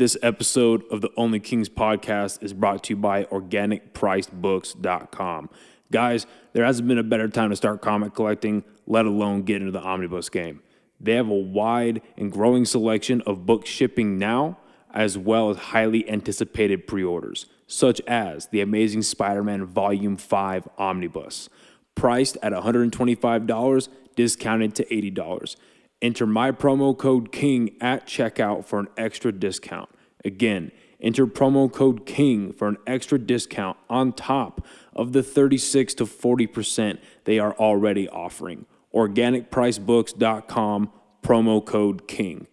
This episode of the Only Kings podcast is brought to you by OrganicPricedBooks.com. Guys, there hasn't been a better time to start comic collecting, let alone get into the omnibus game. They have a wide and growing selection of books shipping now, as well as highly anticipated pre-orders, such as the Amazing Spider-Man Volume 5 Omnibus, priced at $125, discounted to $80. Enter my promo code KING at checkout for an extra discount. Again, enter promo code KING for an extra discount on top of the 36 to 40% they are already offering. OrganicPricedBooks.com, promo code KING.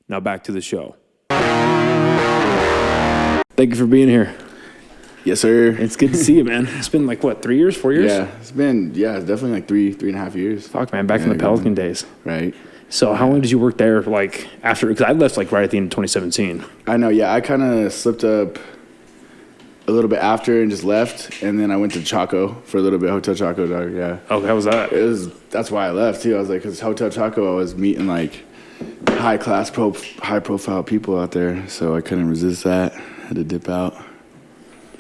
Now back to the show. Thank you for being here. Yes, sir. It's good to see you, man. It's been like, what, 3 years, 4 years? Yeah, it's definitely like three and a half years. Fuck, man, back from the Pelican days. Right. So how long did you work there, like, after? Because I left, like, right at the end of 2017. I know, yeah. I kind of slipped up a little bit after and just left, and then I went to Chaco for a little bit, Hotel Chaco, dog, yeah. Oh, how was that? That's why I left, too. I was like, because Hotel Chaco, I was meeting, like, high-profile people out there, so I couldn't resist that. Had to dip out.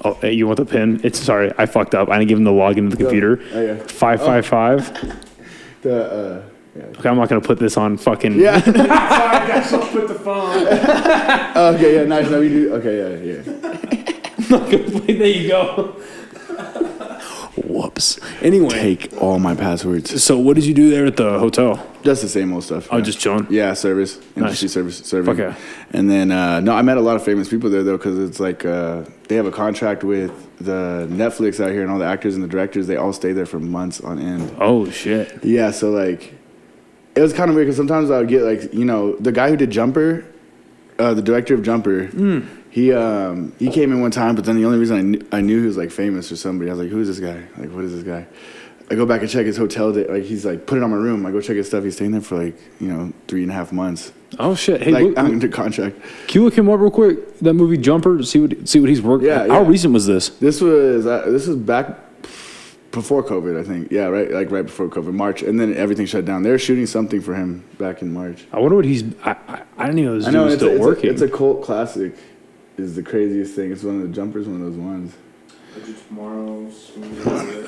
Oh, hey, you want the pin? Sorry, I fucked up. I didn't give him the login to the computer. Oh, yeah. 555. Yeah. Okay, I'm not going to put this on fucking... Yeah. Sorry, guys, I'll put the phone. Okay, yeah, nice. No, we do. Okay, yeah. I'm not going to play. There you go. Whoops. Anyway. Take all my passwords. So what did you do there at the hotel? Just the same old stuff. Oh, just chilling? Yeah, service. Nice. Industry serving. Okay. And then, no, I met a lot of famous people there, though, because it's like they have a contract with the Netflix out here, and all the actors and the directors, they all stay there for months on end. Oh, shit. Yeah, so, like, it was kind of weird, because sometimes I would get, like, you know, the guy who did Jumper, the director of Jumper, he came in one time, but then the only reason I knew he was, like, famous or somebody, I was like, who is this guy? Like, what is this guy? I go back and check his hotel. Like, he's like, put it on my room. I go check his stuff. He's staying there for like, 3.5 months. Oh shit! Hey, like, look, I'm under contract. Can you look him up real quick? That movie Jumper. See what he's working. Yeah. How recent was this? This was back before COVID, I think. Yeah, right. Like right before COVID, March, and then everything shut down. They were shooting something for him back in March. I wonder what he's. I didn't even know this dude was still working. It's a cult classic. Is the craziest thing. It's one of the Jumpers, one of those ones.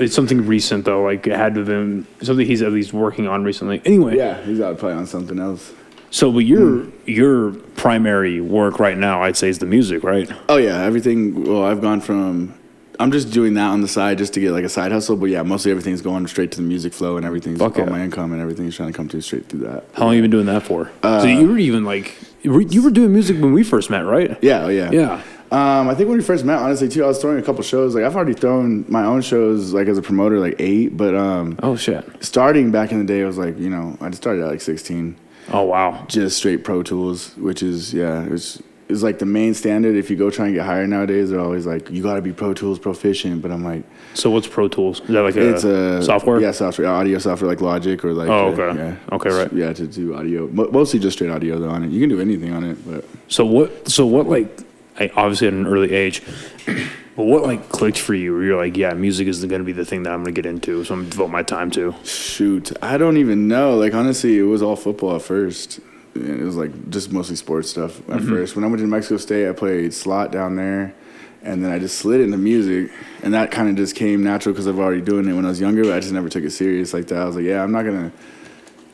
It's something recent though, like it had to have been something he's at least working on recently. Anyway, yeah, he's out probably on something else. So, but your primary work right now, I'd say, is the music, right? Oh yeah, everything. Well, I've gone from I'm just doing that on the side just to get like a side hustle, but yeah, mostly everything's going straight to the music flow and everything's all my income and everything's trying to come to straight through that. How long have you been doing that for? So you were even like you were doing music when we first met, right? Yeah, yeah. Yeah. I think when we first met, honestly, too, I was throwing a couple shows. Like, I've already thrown my own shows, like, as a promoter, like, 8. But, oh, shit. Starting back in the day, it was like, I just started at, like, 16. Oh, wow. Just straight Pro Tools, which is, yeah, it's like the main standard. If you go try and get hired nowadays, they're always like, you got to be Pro Tools proficient. But I'm like... So what's Pro Tools? Is that like it's a software? Yeah, software, audio software, like Logic or like... Oh, okay. Yeah. Okay, right. Yeah, to do audio. Mostly just straight audio, though, on it. You can do anything on it, but... So what like... obviously at an early age, but what like clicked for you where you're like, yeah, music is going to be the thing that I'm going to get into, so I'm going to devote my time to? Shoot, I don't even know. Like, honestly, it was all football at first. It was like just mostly sports stuff at first. When I went to Mexico State, I played slot down there, and then I just slid into music, and that kind of just came natural because I've already doing it when I was younger, but I just never took it serious like that. I was like, yeah, I'm not going to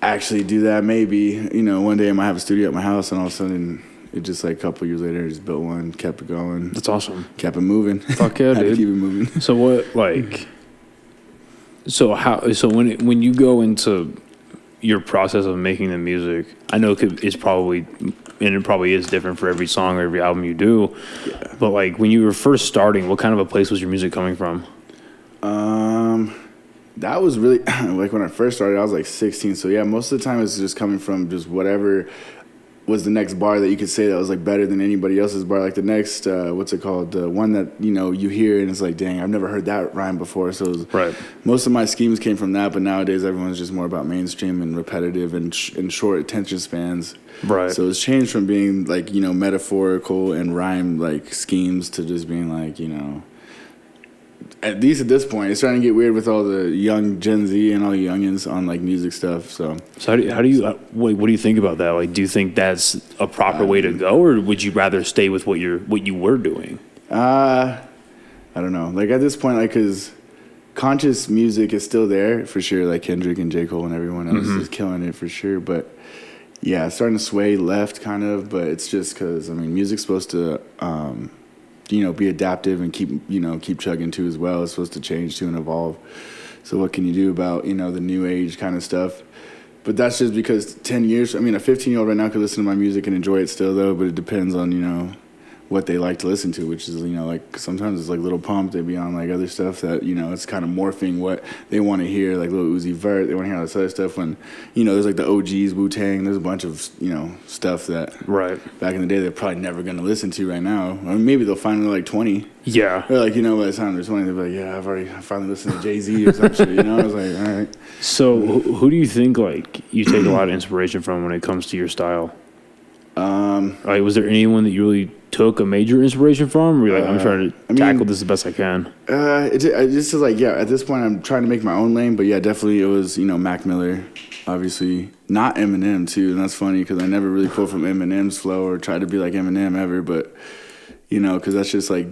actually do that. Maybe, one day I might have a studio at my house, and all of a sudden... It just like a couple years later, I just built one, kept it going. That's awesome. Kept it moving. Fuck yeah, Had dude. to keep it moving. So what, like, so when you go into your process of making the music, I know it probably is different for every song or every album you do. Yeah. But like when you were first starting, what kind of a place was your music coming from? That was really like when I first started, I was like 16. So yeah, most of the time it's just coming from just whatever was the next bar that you could say that was like better than anybody else's bar. Like the next, what's it called? The one that, you hear and it's like, dang, I've never heard that rhyme before. So it was, right. Most of my schemes came from that, but nowadays everyone's just more about mainstream and repetitive and short attention spans. Right. So it's changed from being like, metaphorical and rhyme like schemes to just being like, at least at this point, it's starting to get weird with all the young Gen Z and all the youngins on like music stuff. So how do you what do you think about that? Like, do you think that's a proper way to go, or would you rather stay with what you were doing? I don't know. Like at this point, like because conscious music is still there for sure. Like Kendrick and J. Cole and everyone else is killing it for sure. But yeah, it's starting to sway left kind of. But it's just because I mean, music's supposed to be adaptive and keep chugging too as well. It's supposed to change too and evolve. So what can you do about the new age kind of stuff? But that's just because 10 years. I mean, a 15-year-old right now could listen to my music and enjoy it still though. But it depends on what they like to listen to, which is, like sometimes it's like Lil Pump, they be on like other stuff that, it's kind of morphing what they want to hear, like Lil Uzi Vert, they want to hear all this other stuff when, there's like the OGs, Wu-Tang, there's a bunch of, stuff that back in the day they're probably never going to listen to right now. Or maybe they'll find it like 20. Yeah. Or like, by the time they're 20, they'll be like, yeah, I finally listened to Jay-Z or some shit, I was like, all right. So who do you think like you take a lot of inspiration from when it comes to your style? Like, was there anyone that you really took a major inspiration from? Or you're like, I'm trying to tackle this the best I can? It just is like, yeah, at this point, I'm trying to make my own lane. But yeah, definitely it was, Mac Miller, obviously. Not Eminem, too. And that's funny because I never really pulled from Eminem's flow or tried to be like Eminem ever. But, because that's just like,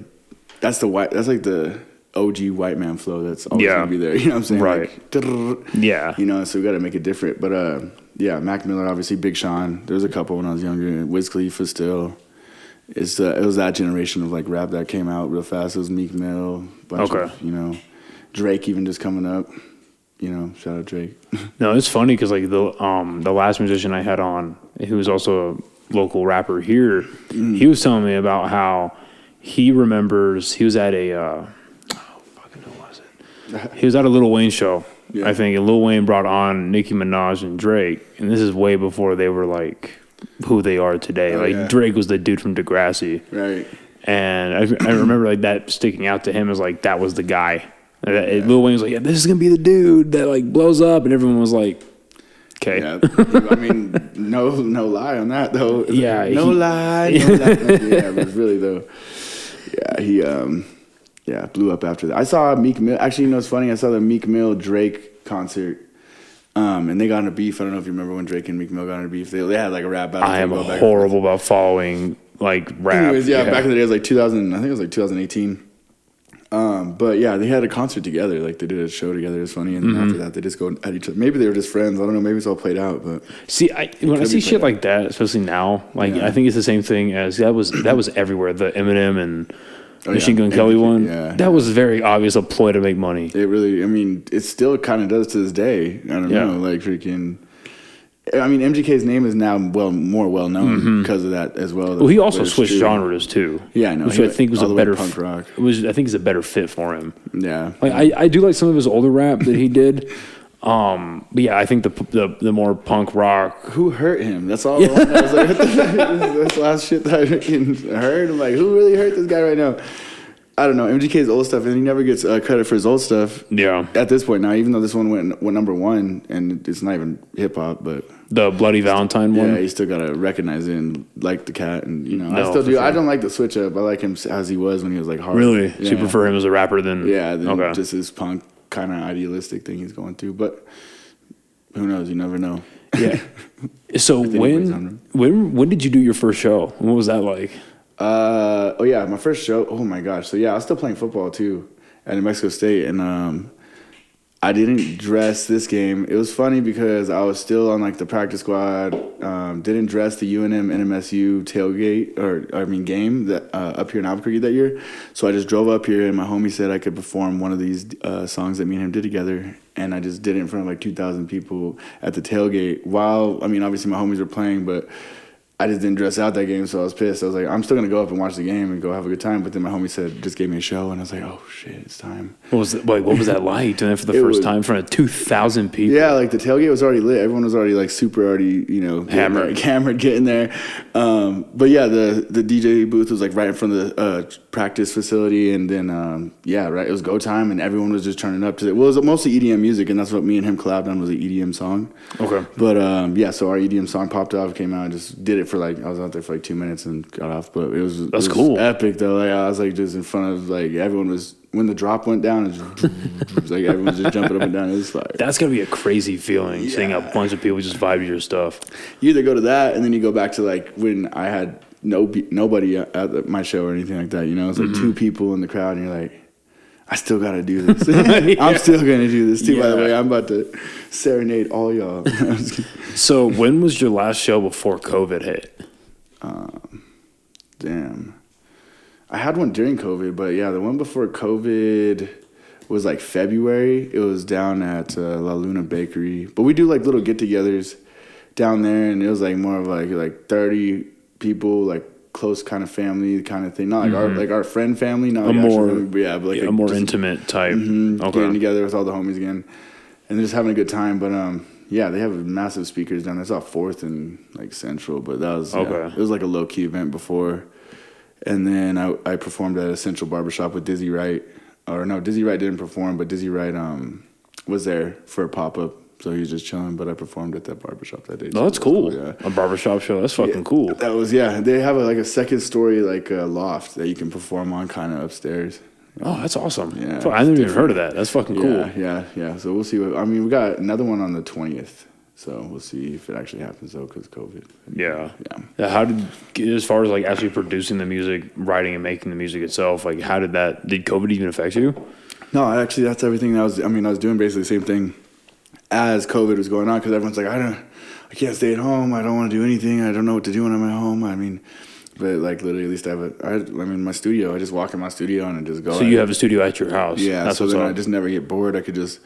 that's like the OG white man flow that's always going to be there. You know what I'm saying? Right. Like, yeah. So we got to make it different. But, yeah, Mac Miller, obviously, Big Sean. There was a couple when I was younger. Wiz Khalifa still. It was that generation of like rap that came out real fast. It was Meek Mill, bunch of Drake even just coming up. Shout out Drake. No, it's funny because like the last musician I had on, who was also a local rapper here, he was telling me about how he remembers he was at a who was it? He was at a Lil Wayne show. Yeah. I think, and Lil Wayne brought on Nicki Minaj and Drake, and this is way before they were like who they are today. Drake was the dude from Degrassi, right? And I remember like that sticking out to him as like that was the guy. Lil Wayne was like, yeah, this is gonna be the dude that like blows up, and everyone was like, okay. Yeah, I mean, no lie on that though. Yeah, no lie. Yeah, but really though, yeah, he blew up after that. I saw Meek Mill. Actually, it's funny. I saw the Meek Mill Drake concert. And they got in a beef. I don't know if you remember when Drake and Meek Mill got in a beef. They had like a rap battle. I am horrible about following like rap. Anyways, back in the day, it was like 2000. I think it was like 2018. But yeah, they had a concert together. Like they did a show together. It was funny. And after that, they just go at each other. Maybe they were just friends. I don't know. Maybe it's all played out. But see, when I see shit like that, especially now, like I think it's the same thing as that was everywhere. The Eminem and Machine Gun Kelly one. Yeah, that was very obvious a ploy to make money. It really, it still kind of does to this day. I don't know, like freaking. MGK's name is now more well known because of that as well. Well, he also switched genres too. Yeah, I know. Which I think was a better punk rock. I think is a better fit for him. Yeah, like I do like some of his older rap that he did. But yeah, I think the more punk rock. Who hurt him? That's all. I was like, that's the last shit that I heard. I'm like, who really hurt this guy right now? I don't know. MGK's old stuff, and he never gets credit for his old stuff. Yeah. At this point now, even though this one went number one, and it's not even hip hop, but the Bloody Valentine one. Yeah, you still gotta recognize it and like the cat, and I still do. Sure. I don't like the switch up. I like him as he was when he was like hard. Really? So you prefer him as a rapper than just his punk kind of idealistic thing he's going through, but who knows? You never know. Yeah. So when did you do your first show? What was that like? My first show. Oh my gosh. So yeah, I was still playing football too at New Mexico State, and I didn't dress this game. It was funny because I was still on like the practice squad. Didn't dress the UNM NMSU tailgate game that up here in Albuquerque that year. So I just drove up here, and my homie said I could perform one of these songs that me and him did together, and I just did it in front of like 2,000 people at the tailgate. While obviously my homies were playing, but I just didn't dress out that game, so I was pissed. I was like, I'm still going to go up and watch the game and go have a good time. But then my homie just gave me a show, and I was like, oh, shit, it's time. What was that like, doing it for the first time in front of 2,000 people? Yeah, like the tailgate was already lit. Everyone was already like super hammered getting there. But yeah, the DJ booth was like right in front of the practice facility. And then, it was go time, and everyone was just turning up to it. Well, it was mostly EDM music, and that's what me and him collabed on was an EDM song. Okay. But so our EDM song popped off, came out, and just did it for I was out there for like 2 minutes and got off, but it was cool. Epic though. Like I was like just in front of like everyone was when the drop went down, it's like everyone's just jumping up and down. It was fire. That's gotta be a crazy feeling, seeing a bunch of people just vibe to your stuff. You either go to that, and then you go back to like when I had nobody at my show or anything like that. You know, it's like two people in the crowd, and you're like, I still gotta do this. I'm still gonna do this too. By the way, I'm about to serenade all y'all. So when was your last show before COVID hit? Damn. I had one during COVID, but yeah, the one before COVID was like February. It was down at La Luna Bakery. But we do like little get-togethers down there, and it was like more of like 30 people, like close kind of family kind of thing. Not like our friend family, not like more, family, yeah, but like a more intimate type. Okay. Getting together with all the homies again, and just having a good time. But yeah, they have massive speakers down there. It's off 4th and like Central, but that was it was like a low key event before. And then I performed at a Central Barbershop with Dizzy Wright. Or no, Dizzy Wright didn't perform, but Dizzy Wright was there for a pop-up. So he was just chilling, but I performed at that barbershop that day. Oh, that's cool. Yeah. A barbershop show. That's fucking cool. That was, They have like a second story, like a loft that you can perform on kind of upstairs. Oh, that's awesome. Yeah. I never even heard of that. That's fucking cool. Yeah. So we'll see. We got another one on the 20th. So we'll see if it actually happens though, because COVID. Yeah. How did, as far as like actually producing the music, writing and making the music itself, like how did COVID even affect you? No, actually that's everything. I was doing basically the same thing as COVID was going on, because everyone's like, I can't stay at home. I don't want to do anything. I don't know what to do when I'm at home. But like literally, at least I have my studio. I just walk in my studio and I just go. So you have a studio at your house? Yeah. So then I just never get bored. I could just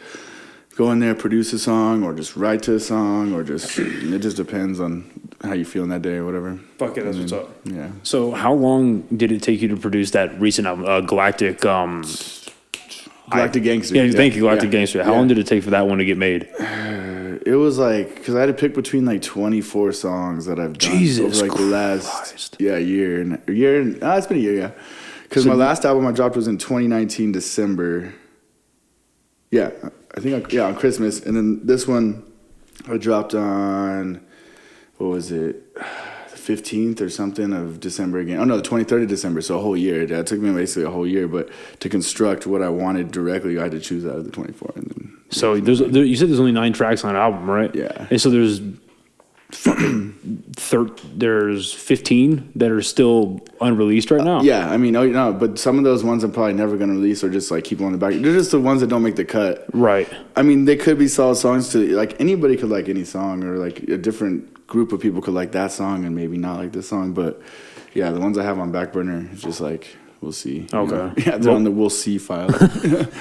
go in there, produce a song, or just write to a song, or just it just depends on how you feeling that day or whatever. Fuck it, that's what's up. Yeah. So how long did it take you to produce that recent album, Galactic? Galactic Gangster. Yeah, thank you, Galactic Gangster. How long did it take for that one to get made? It was like, because I had to pick between like 24 songs that I've done over like the last year. It's been a year, yeah. Because my last album I dropped was in 2019 December. Yeah, I think on Christmas, and then this one I dropped on, what was it, the 15th or something of December again. Oh no, the 23rd of December. So a whole year. That took me basically a whole year, but to construct what I wanted directly, I had to choose out of the 24. And then so you said there's only 9 tracks on an album, right? Yeah. And so there's there's 15 that are still unreleased right now. Yeah, but some of those ones I'm probably never gonna release, or just like keep on the back. They're just the ones that don't make the cut. Right. They could be solid songs to like anybody could like any song, or like a different group of people could like that song and maybe not like this song. But yeah, the ones I have on back burner, it's just like we'll see. Okay. Yeah, they're on the we'll see file.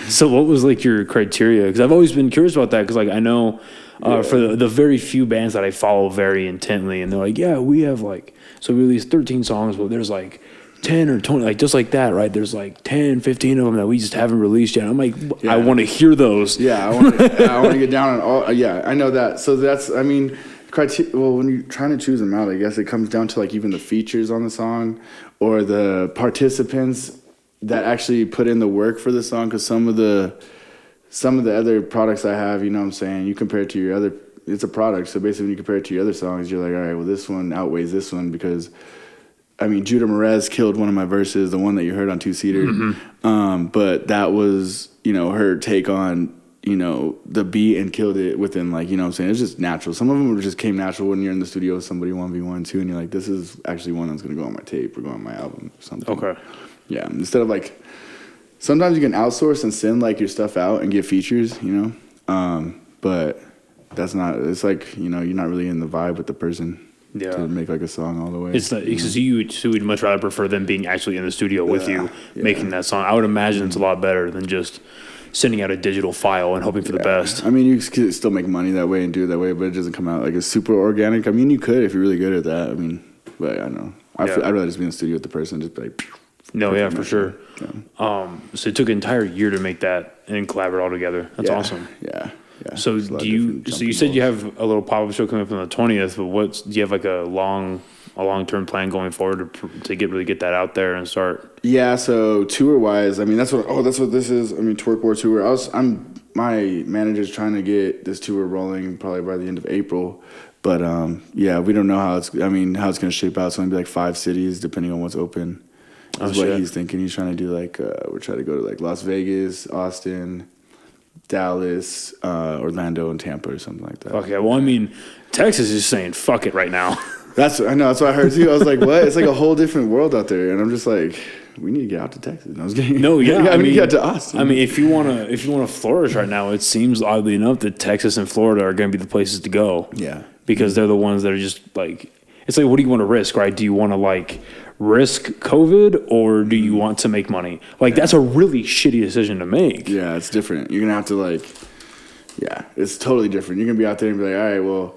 So what was like your criteria? Because I've always been curious about that. Because like I know. For the very few bands that I follow very intently, and they're like, yeah, we have like, so we released 13 songs, but there's like 10 or 20, like just like that, right? There's like 10, 15 of them that we just haven't released yet. I'm like, I want to hear those. Yeah, I want to get down on all. Yeah, I know that. So that's, when you're trying to choose them out, I guess it comes down to like even the features on the song, or the participants that actually put in the work for the song, because some of the other products I have, you know what I'm saying, you compare it to your other, it's a product. So basically when you compare it to your other songs, you're like, all right, well, this one outweighs this one, because, Judah Merez killed one of my verses, the one that you heard on Two Seater. Mm-hmm. But that was, her take on, the beat, and killed it within like, you know what I'm saying, it's just natural. Some of them just came natural when you're in the studio with somebody 1v1 too, and you're like, this is actually one that's going to go on my tape or go on my album or something. Okay. Yeah, instead of like, sometimes you can outsource and send like your stuff out and get features, but that's not. It's like you're not really in the vibe with the person to make like a song all the way. It's because you would much rather prefer them being actually in the studio with you making that song. I would imagine it's a lot better than just sending out a digital file and hoping for the best. You could still make money that way and do it that way, but it doesn't come out like it's super organic. You could if you're really good at that. But I don't know. I'd rather just be in the studio with the person, just be like. No, yeah, for sure. Yeah. So it took an entire year to make that and collaborate all together. That's awesome. Yeah. So you said you have a little pop-up show coming up on the 20th, but do you have like a long-term plan going forward to really get that out there and start? Yeah, so tour-wise, that's what this is. Twerk War Tour. My manager's trying to get this tour rolling probably by the end of April. But we don't know how it's going to shape out. It's going to be like 5 cities depending on what's open. Is what he's thinking. He's trying to do like we're trying to go to like Las Vegas, Austin, Dallas, Orlando, and Tampa or something like that. Okay, well, I mean, Texas is saying fuck it right now. I know. That's what I heard too. I was like, what? It's like a whole different world out there, and I'm just like, we need to get out to Texas. And I was getting I mean, get to Austin. I mean, if you wanna flourish right now, it seems oddly enough that Texas and Florida are going to be the places to go. Yeah, because they're the ones that are just like, it's like, what do you want to risk, right? Do you want to like risk COVID or do you want to make money? Like that's a really shitty decision to make. Yeah, it's different. You're gonna have to like, it's totally different. You're gonna be out there and be like, all right, well,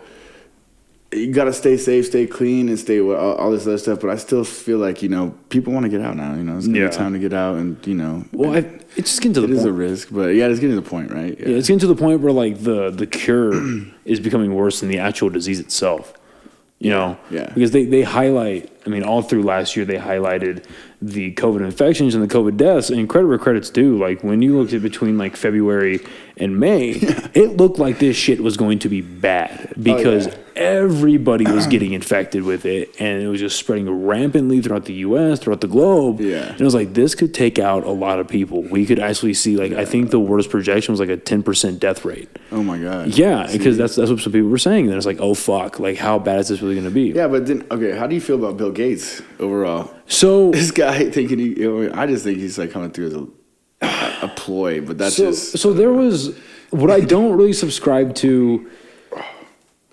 you got to stay safe, stay clean, and stay with all this other stuff. But I still feel like, people want to get out now. It's going to be time to get out and, Well, it's just getting to the point. It is a risk, but it's getting to the point, right? Yeah, it's getting to the point where, like, the cure is becoming worse than the actual disease itself. Yeah. Because they highlight, I mean, all through last year, they highlighted the COVID infections and the COVID deaths. And credit where credit's due. Like, when you looked at between, like, February and May, it looked like this shit was going to be bad because everybody was getting infected with it. And it was just spreading rampantly throughout the U.S., throughout the globe. Yeah. And it was like, this could take out a lot of people. We could actually see, like, I think the worst projection was, like, a 10% death rate. Oh, my God. Yeah, because that's what some people were saying. And it's like, oh, fuck. Like, how bad is this really going to be? Yeah, but then, okay, how do you feel about Bill Gates overall? So this guy thinking I just think he's like coming through as a ploy, but that's so there was what I don't really subscribe to.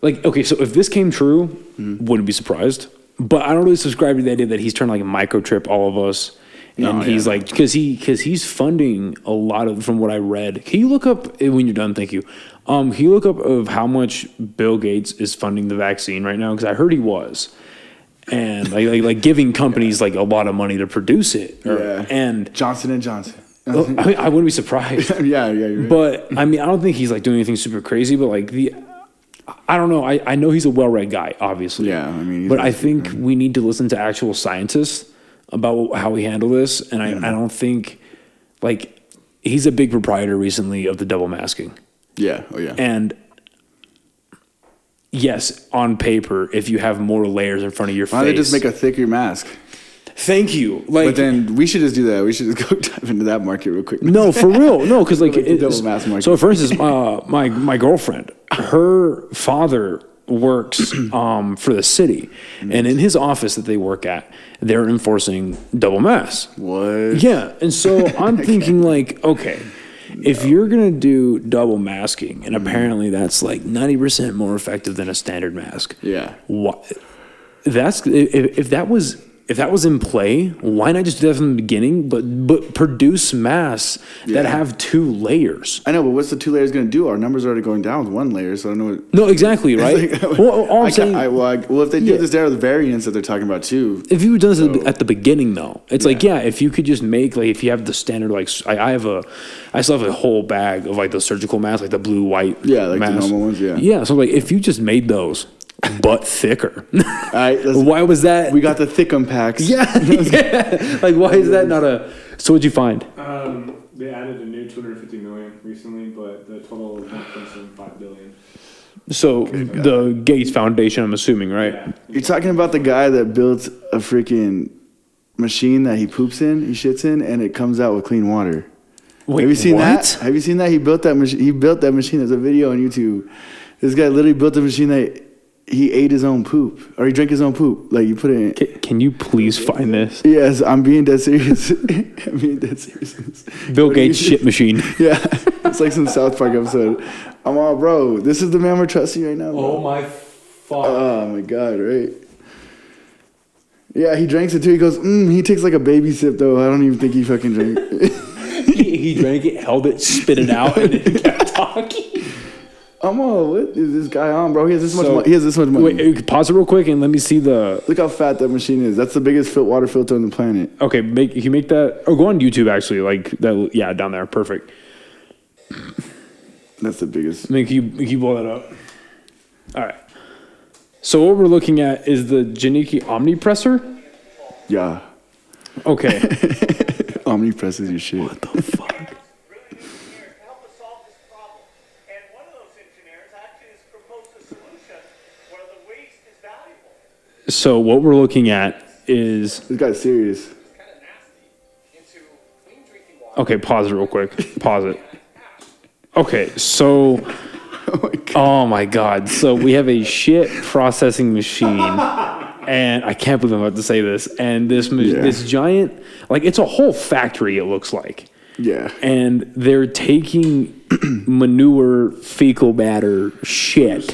Like, okay, so if this came true, wouldn't be surprised. But I don't really subscribe to the idea that he's trying to like microchip all of us. And he's like, because he's funding a lot of, from what I read. Can you look up when you're done? Thank you. Can you look up of how much Bill Gates is funding the vaccine right now? Because I heard he was. And like giving companies like a lot of money to produce it. And Johnson & Johnson. I mean, I wouldn't be surprised. You're right. But I mean, I don't think he's like doing anything super crazy. But like I don't know. I know he's a well-read guy, obviously. Yeah, I mean. But I think we need to listen to actual scientists about how we handle this. And I don't think like he's a big proprietor recently of the double masking. Yeah. Oh yeah. And yes, on paper, if you have more layers in front of your face. Why don't they just make a thicker mask? Thank you. Like, but then we should just do that. We should just go dive into that market real quick. No, for real. No, because like, double mask market. So for instance, my girlfriend, her father works for the city, and in his office that they work at, they're enforcing double masks. What? Yeah, and so I'm thinking like, okay. If you're going to do double masking, and apparently that's like 90% more effective than a standard mask. Yeah. That's if that was in play, why not just do that from the beginning, but produce masks that have two layers? I know, but what's the two layers going to do? Our numbers are already going down with one layer, so I don't know what... No, exactly, right? Like, all I'm saying... well, if they do this, there are the variants that they're talking about, too. If you done this at the beginning, though, it's like, if you could just make, like, if you have the standard, like, I still have a whole bag of, like, the surgical masks, like the blue, white like masks. The normal ones, Yeah, so, like, if you just made those... but thicker. All right, why was that? We got the thickum packs. Yeah. Like, why is that not a... So what'd you find? They added a new 250 million recently, but the total is 1.75 billion. So the Gates Foundation, I'm assuming, right? Yeah. You're talking about the guy that built a freaking machine that he poops in, he shits in, and it comes out with clean water. Wait, have you seen what? that? Have you seen that? He built that machine. There's a video on YouTube. This guy literally built a machine that he ate his own poop, or he drank his own poop. Like, you put it in. Can you please find this? Yes, I'm being dead serious. Bill Gates shit machine. Yeah, it's like some South Park episode. I'm all, bro, this is the man we're trusting right now, bro. Oh, my fuck. Oh, my God, right? Yeah, he drinks it, too. He goes, he takes like a baby sip, though. I don't even think he fucking drank it. he drank it, held it, spit it out, and then kept talking. I'm all, what is this guy on, bro? He has this much money. He has this much money. Wait, pause it real quick and let me see the... Look how fat that machine is. That's the biggest water filter on the planet. Okay, can you make that... Or go on YouTube, actually. Like, that. Yeah, down there. Perfect. That's the biggest. I mean, can you blow that up? All right. So what we're looking at is the Janicki Omnipresser? Yeah. Okay. Omnipress is your shit. What the fuck? So what we're looking at is... This guy's serious. Okay, pause it real quick. Pause it. Okay, so... Oh my God. So we have a shit processing machine, and I can't believe I'm about to say this, and this giant, like, it's a whole factory, it looks like. Yeah. And they're taking manure, fecal matter, shit.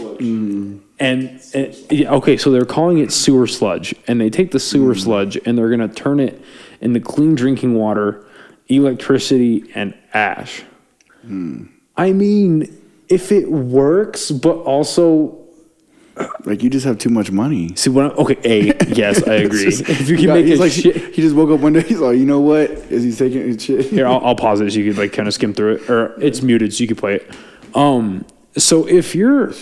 Okay, so they're calling it sewer sludge, and they take the sewer sludge and they're going to turn it into clean drinking water, electricity, and ash. I mean, if it works, but also... Like, you just have too much money. See, yes, I agree. If you can make he's it like, shit... He just woke up one day, he's like, you know what? Is he taking his shit? Here, I'll pause it so you could, like, kind of skim through it. Or it's muted so you can play it. So if you're...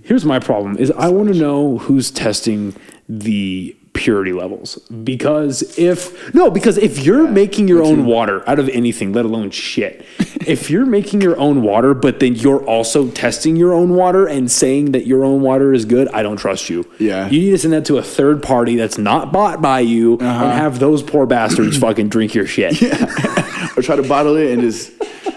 Here's my problem, is I want to know who's testing the purity levels. Because if you're making your own water out of anything, let alone shit, if you're making your own water, but then you're also testing your own water and saying that your own water is good, I don't trust you. Yeah. You need to send that to a third party that's not bought by you and have those poor bastards fucking drink your shit. Yeah. Or try to bottle it and just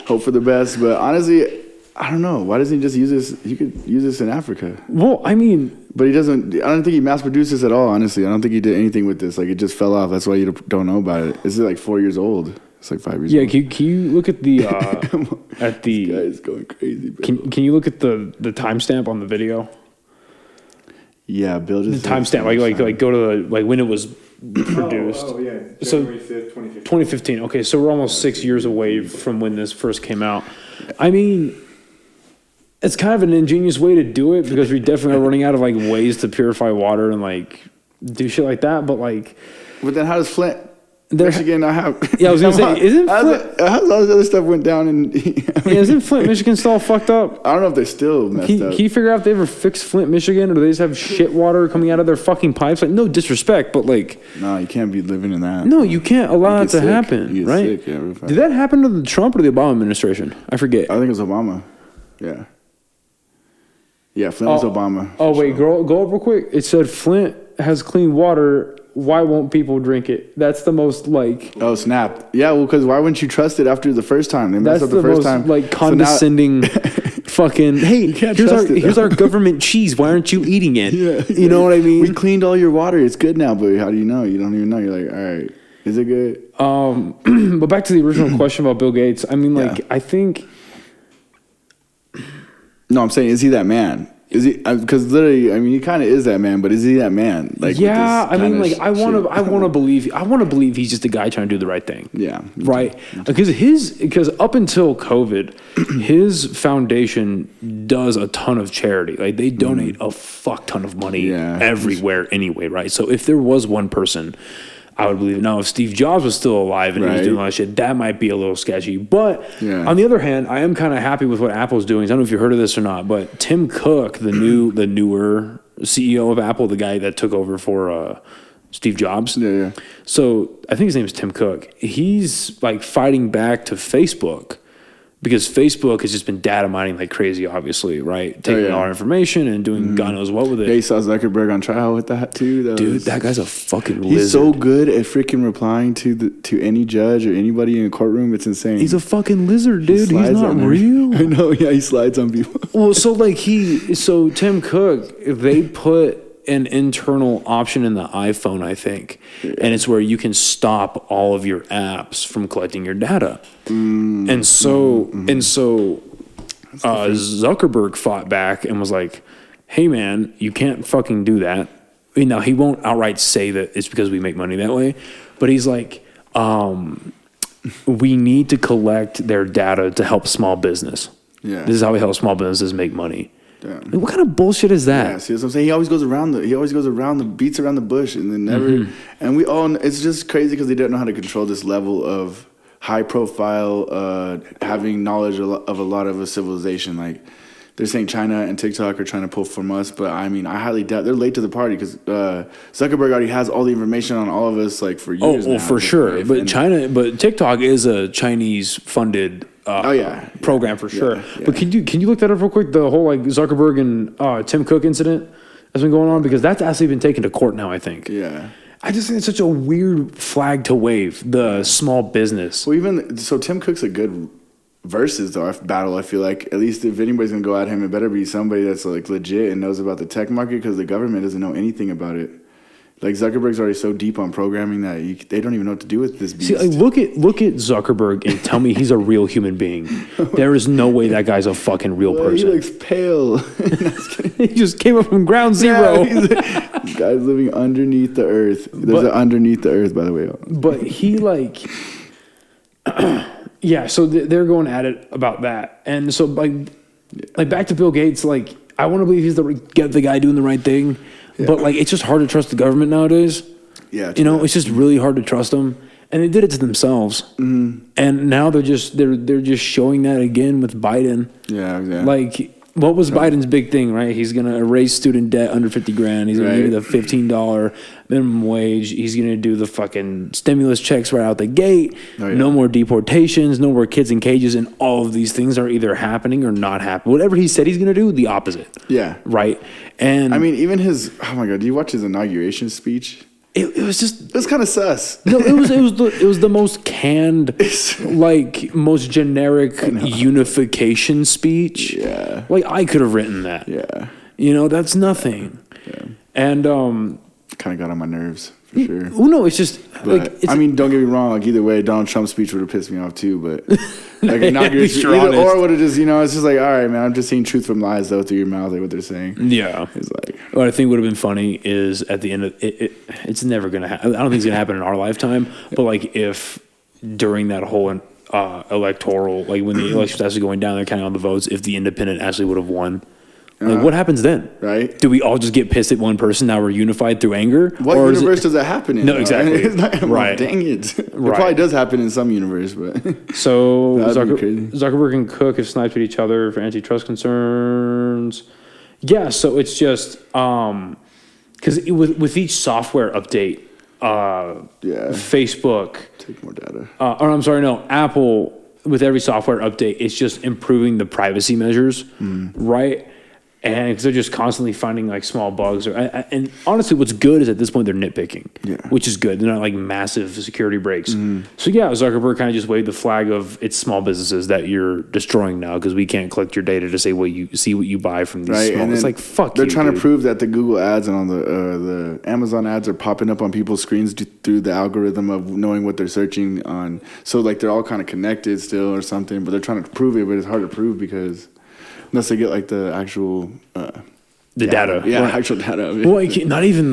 hope for the best. But honestly, I don't know. Why doesn't he just use this? He could use this in Africa. Well, I mean... But he doesn't... I don't think he mass-produced this at all, honestly. I don't think he did anything with this. Like, it just fell off. That's why you don't know about it. This is like 4 years old. It's like 5 years old. Yeah, can you look at the... at the... This guy is going crazy, bro. Can you look at the timestamp on the video? Yeah, Bill just... The timestamp, like go to the... Like, when it was produced. Oh, yeah. So, January 5th, 2015. 2015. Okay, so we're almost 6 years away from when this first came out. I mean... It's kind of an ingenious way to do it because we definitely are running out of like ways to purify water and like do shit like that. But like, but then how does Flint, Michigan, not have? Yeah, I was gonna say, isn't Flint? How's all this other stuff went down? And isn't Flint, Michigan still fucked up? I don't know if they're still messed up. Can you figure out if they ever fixed Flint, Michigan, or do they just have shit water coming out of their fucking pipes? Like, no disrespect, but like, no, you can't be living in that. No, you can't allow it to happen, right? Sick, yeah, did that happen to the Trump or the Obama administration? I forget. I think it was Obama. Yeah. Yeah, Flint was Obama. Oh, wait, go up real quick. It said Flint has clean water. Why won't people drink it? That's the most, like... Oh, snap. Yeah, well, because why wouldn't you trust it after the first time? They messed up the first time. That's the most, like, condescending fucking... Hey, here's our government cheese. Why aren't you eating it? Yeah, you know what I mean? We cleaned all your water. It's good now, but how do you know? You don't even know. You're like, all right, is it good? But back to the original question about Bill Gates. I mean, like, I think... No, I'm saying, is he that man? Is he? Because literally, I mean, he kind of is that man. But is he that man? Like, yeah, I mean, like, I want to believe he's just a guy trying to do the right thing. Yeah, right. Because up until COVID, his foundation does a ton of charity. Like, they donate a fuck ton of money everywhere anyway. Right. So if there was one person, I would believe it. Now, if Steve Jobs was still alive and he was doing all that shit, that might be a little sketchy. But on the other hand, I am kind of happy with what Apple's doing. I don't know if you heard of this or not, but Tim Cook, the newer CEO of Apple, the guy that took over for Steve Jobs. Yeah. So I think his name is Tim Cook. He's like fighting back to Facebook because Facebook has just been data mining like crazy, obviously, right? Taking all our information and doing God knows what with it. Yeah, you saw Zuckerberg on trial with that too. That guy's a fucking lizard. He's so good at freaking replying to any judge or anybody in a courtroom. It's insane. He's a fucking lizard, dude. He's not real. I know. Yeah, he slides on people. Well, so Tim Cook, they put an internal option in the iPhone, I think, and it's where you can stop all of your apps from collecting your data. And so Zuckerberg fought back and was like, hey man, you can't fucking do that. Now, he won't outright say that it's because we make money that way, but he's like, we need to collect their data to help small business. Yeah. This is how we help small businesses make money. Like, what kind of bullshit is that? Yeah, see what I'm saying? He always goes around beats around the bush, and then never. And we all, it's just crazy because they don't know how to control this level of high profile, having knowledge of a lot of a civilization. Like, they're saying China and TikTok are trying to pull from us, but I mean, I highly doubt they're late to the party because Zuckerberg already has all the information on all of us, like, for years. Oh, for sure. But TikTok is a Chinese funded program for sure. Yeah. But can you look that up real quick? The whole like Zuckerberg and Tim Cook incident has been going on because that's actually been taken to court now, I think. Yeah. I just think it's such a weird flag to wave, the small business. Well, even so, Tim Cook's a good versus battle. I feel like at least if anybody's gonna go at him, it better be somebody that's like legit and knows about the tech market, because the government doesn't know anything about it. Like Zuckerberg's already so deep on programming that they don't even know what to do with this beast. See, like, look at Zuckerberg and tell me he's a real human being. There is no way that guy's a fucking real person. He looks pale. He just came up from ground zero. Yeah, this guy's living underneath the earth. There's an underneath the earth, by the way. But he like, yeah. So they're going at it about that, and so like back to Bill Gates. Like, I want to believe he's the guy doing the right thing. Yeah. But like, it's just hard to trust the government nowadays. Yeah, it's just really hard to trust them, and they did it to themselves. Mm-hmm. And now they're just showing that again with Biden. Yeah, exactly. Like, what was Biden's big thing, right? He's gonna erase student debt under $50,000. He's gonna give you the $15 minimum wage. He's gonna do the fucking stimulus checks right out the gate. Oh, yeah. No more deportations. No more kids in cages. And all of these things are either happening or not happening. Whatever he said he's gonna do, the opposite. Yeah. Right. And I mean, even his. Oh my God! Do you watch his inauguration speech? It was kind of sus. No, it was the most canned, like, most generic unification speech. Yeah. Like, I could have written that. Yeah. That's nothing. Yeah. And kind of got on my nerves for sure. Well, no, it's just but, I mean, don't get me wrong. Like, either way, Donald Trump's speech would have pissed me off too. But like inauguration, or would have just it's just like, all right, man, I'm just seeing truth from lies though through your mouth, like what they're saying. Yeah, it's like what I think would have been funny is at the end of it. It's never gonna happen. I don't think it's gonna happen in our lifetime. But like if during that whole electoral, like when the election's actually going down, they're counting on the votes. If the independent actually would have won. Like, what happens then? Right? Do we all just get pissed at one person? Now we're unified through anger? What universe does that happen in? No, exactly. It's not, right. Dang it. It probably does happen in some universe, but so Zuckerberg and Cook have sniped at each other for antitrust concerns. Yeah, so it's just because with each software update, Facebook take more data. Or I'm sorry, no, Apple with every software update, it's just improving the privacy measures, right? And because they're just constantly finding like small bugs, and honestly, what's good is at this point they're nitpicking, which is good. They're not like massive security breaks. So yeah, Zuckerberg kind of just waved the flag of it's small businesses that you're destroying now because we can't collect your data to say what you buy from these small. It's like fuck. They're trying to prove that the Google ads and on the Amazon ads are popping up on people's screens through the algorithm of knowing what they're searching on. So like they're all kind of connected still or something, but they're trying to prove it, but it's hard to prove because. Unless they get like the actual data. Yeah, right. Actual data. Well, not even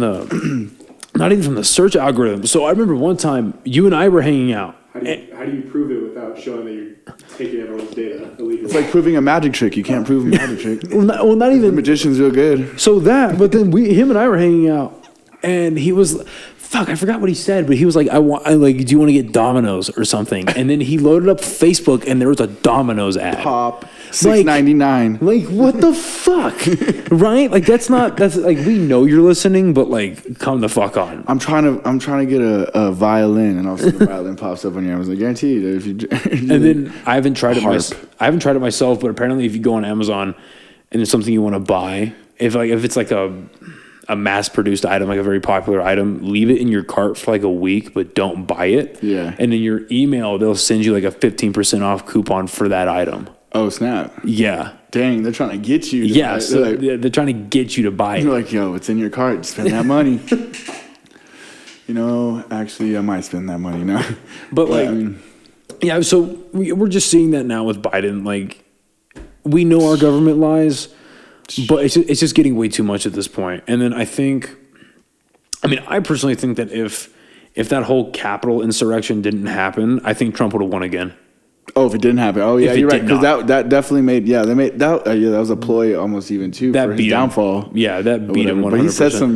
from the search algorithm. So I remember one time you and I were hanging out. How do you prove it without showing that you're taking everyone's data illegally? It's like proving a magic trick. You can't prove a magic trick. Not even the magician's real good. So but then him and I were hanging out, and he was. Fuck, I forgot what he said, but he was like, do you want to get Domino's or something? And then he loaded up Facebook and there was a Domino's ad. Pop, $6.99. Like, what the fuck? Right? Like, that's like, we know you're listening, but like, come the fuck on. I'm trying to get a violin, and all of a sudden the violin pops up on you. I was like, guaranteed. If you and then I haven't tried it myself, but apparently if you go on Amazon and there's something you want to buy, if it's like a mass-produced item, like a very popular item, leave it in your cart for like a week, but don't buy it. Yeah. And in your email, they'll send you like a 15% off coupon for that item. Oh, snap. Yeah. Dang, they're trying to get you. Yeah, so they're trying to get you to buy it. You're like, yo, it's in your cart. Spend that money. Actually, I might spend that money now. But yeah, so we're just seeing that now with Biden. Like, we know our government lies. But it's just getting way too much at this point. And then I personally think that if that whole Capitol insurrection didn't happen, I think Trump would have won again. Oh, if it didn't happen. Oh, yeah, you're right. Because that definitely made, that was a ploy almost even too for his downfall. Yeah, that beat him 100%. But he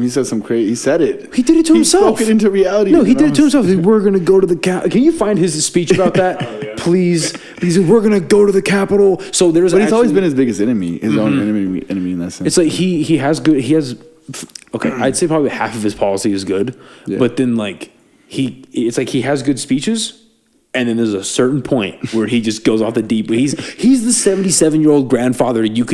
said some crazy, he said it. He did it to himself. He spoke it into reality. No, he did it to himself. We're going to go to the Capitol. Can you find his speech about that? Oh, yeah. Please. He said, we're going to go to the Capitol. So there's But he's always been his biggest enemy, his own enemy in that sense. It's like I'd say probably half of his policy is good. Yeah. But then like he has good speeches. And then there's a certain point where he just goes off the deep. He's the 77-year-old grandfather. You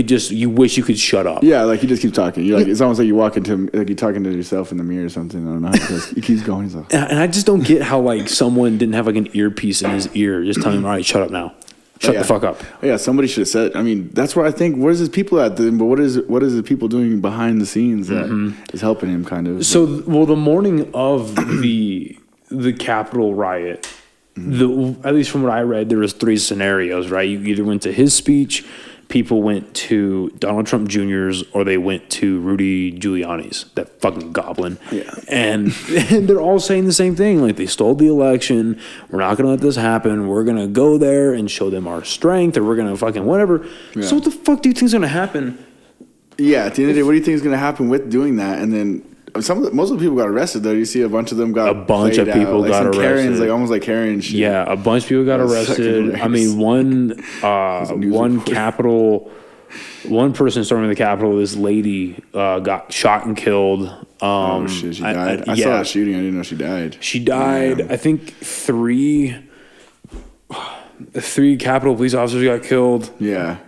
wish you could shut up. Yeah, like he just keeps talking. You're like, it's almost like you walk into like you're talking to yourself in the mirror or something. I don't know. He keeps going. He's like, And I just don't get how like someone didn't have like an earpiece in his ear, just telling him, "All right, shut up now, shut the fuck up." Yeah, somebody should have said. I mean, that's where I think. Where's his people at? Then, but what is the people doing behind the scenes that is helping him kind of? So, well, the morning of the Capitol riot. At least from what I read, there was 3 scenarios, right? You either went to his speech, people went to Donald Trump Jr.'s, or they went to Rudy Giuliani's, that fucking goblin. Yeah. And they're all saying the same thing. Like, they stole the election. We're not going to let this happen. We're going to go there and show them our strength, or we're going to fucking whatever. Yeah. So what the fuck do you think is going to happen? Yeah, at the end of the day, what do you think is going to happen with doing that? And then most of the people got arrested, though. You see a bunch of them got people like got arrested. Karens, like almost like Karen shit. Yeah, a bunch of people got arrested. I mean, one person storming the Capitol, this lady got shot and killed. Shit, she died. I saw that shooting. I didn't know she died. She died. Yeah. I think three Capitol police officers got killed. Yeah,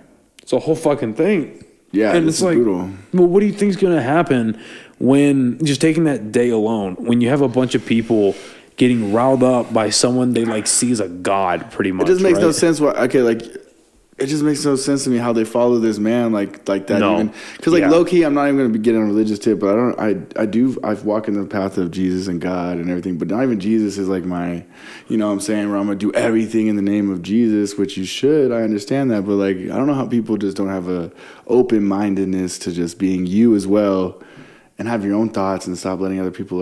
it's a whole fucking thing. Yeah, and it's like, brutal. Well, what do you think's gonna happen when just taking that day alone, when you have a bunch of people getting riled up by someone they like see as a god, pretty much? It just makes no sense. It just makes no sense to me how they follow this man like that. No. Even because low key, I'm not even going to be getting on a religious tip, but I've walked in the path of Jesus and God and everything, but not even Jesus is like my, you know what I'm saying, where I'm going to do everything in the name of Jesus, which you should. I understand that, but like, I don't know how people just don't have a open mindedness to just being you as well. And have your own thoughts and stop letting other people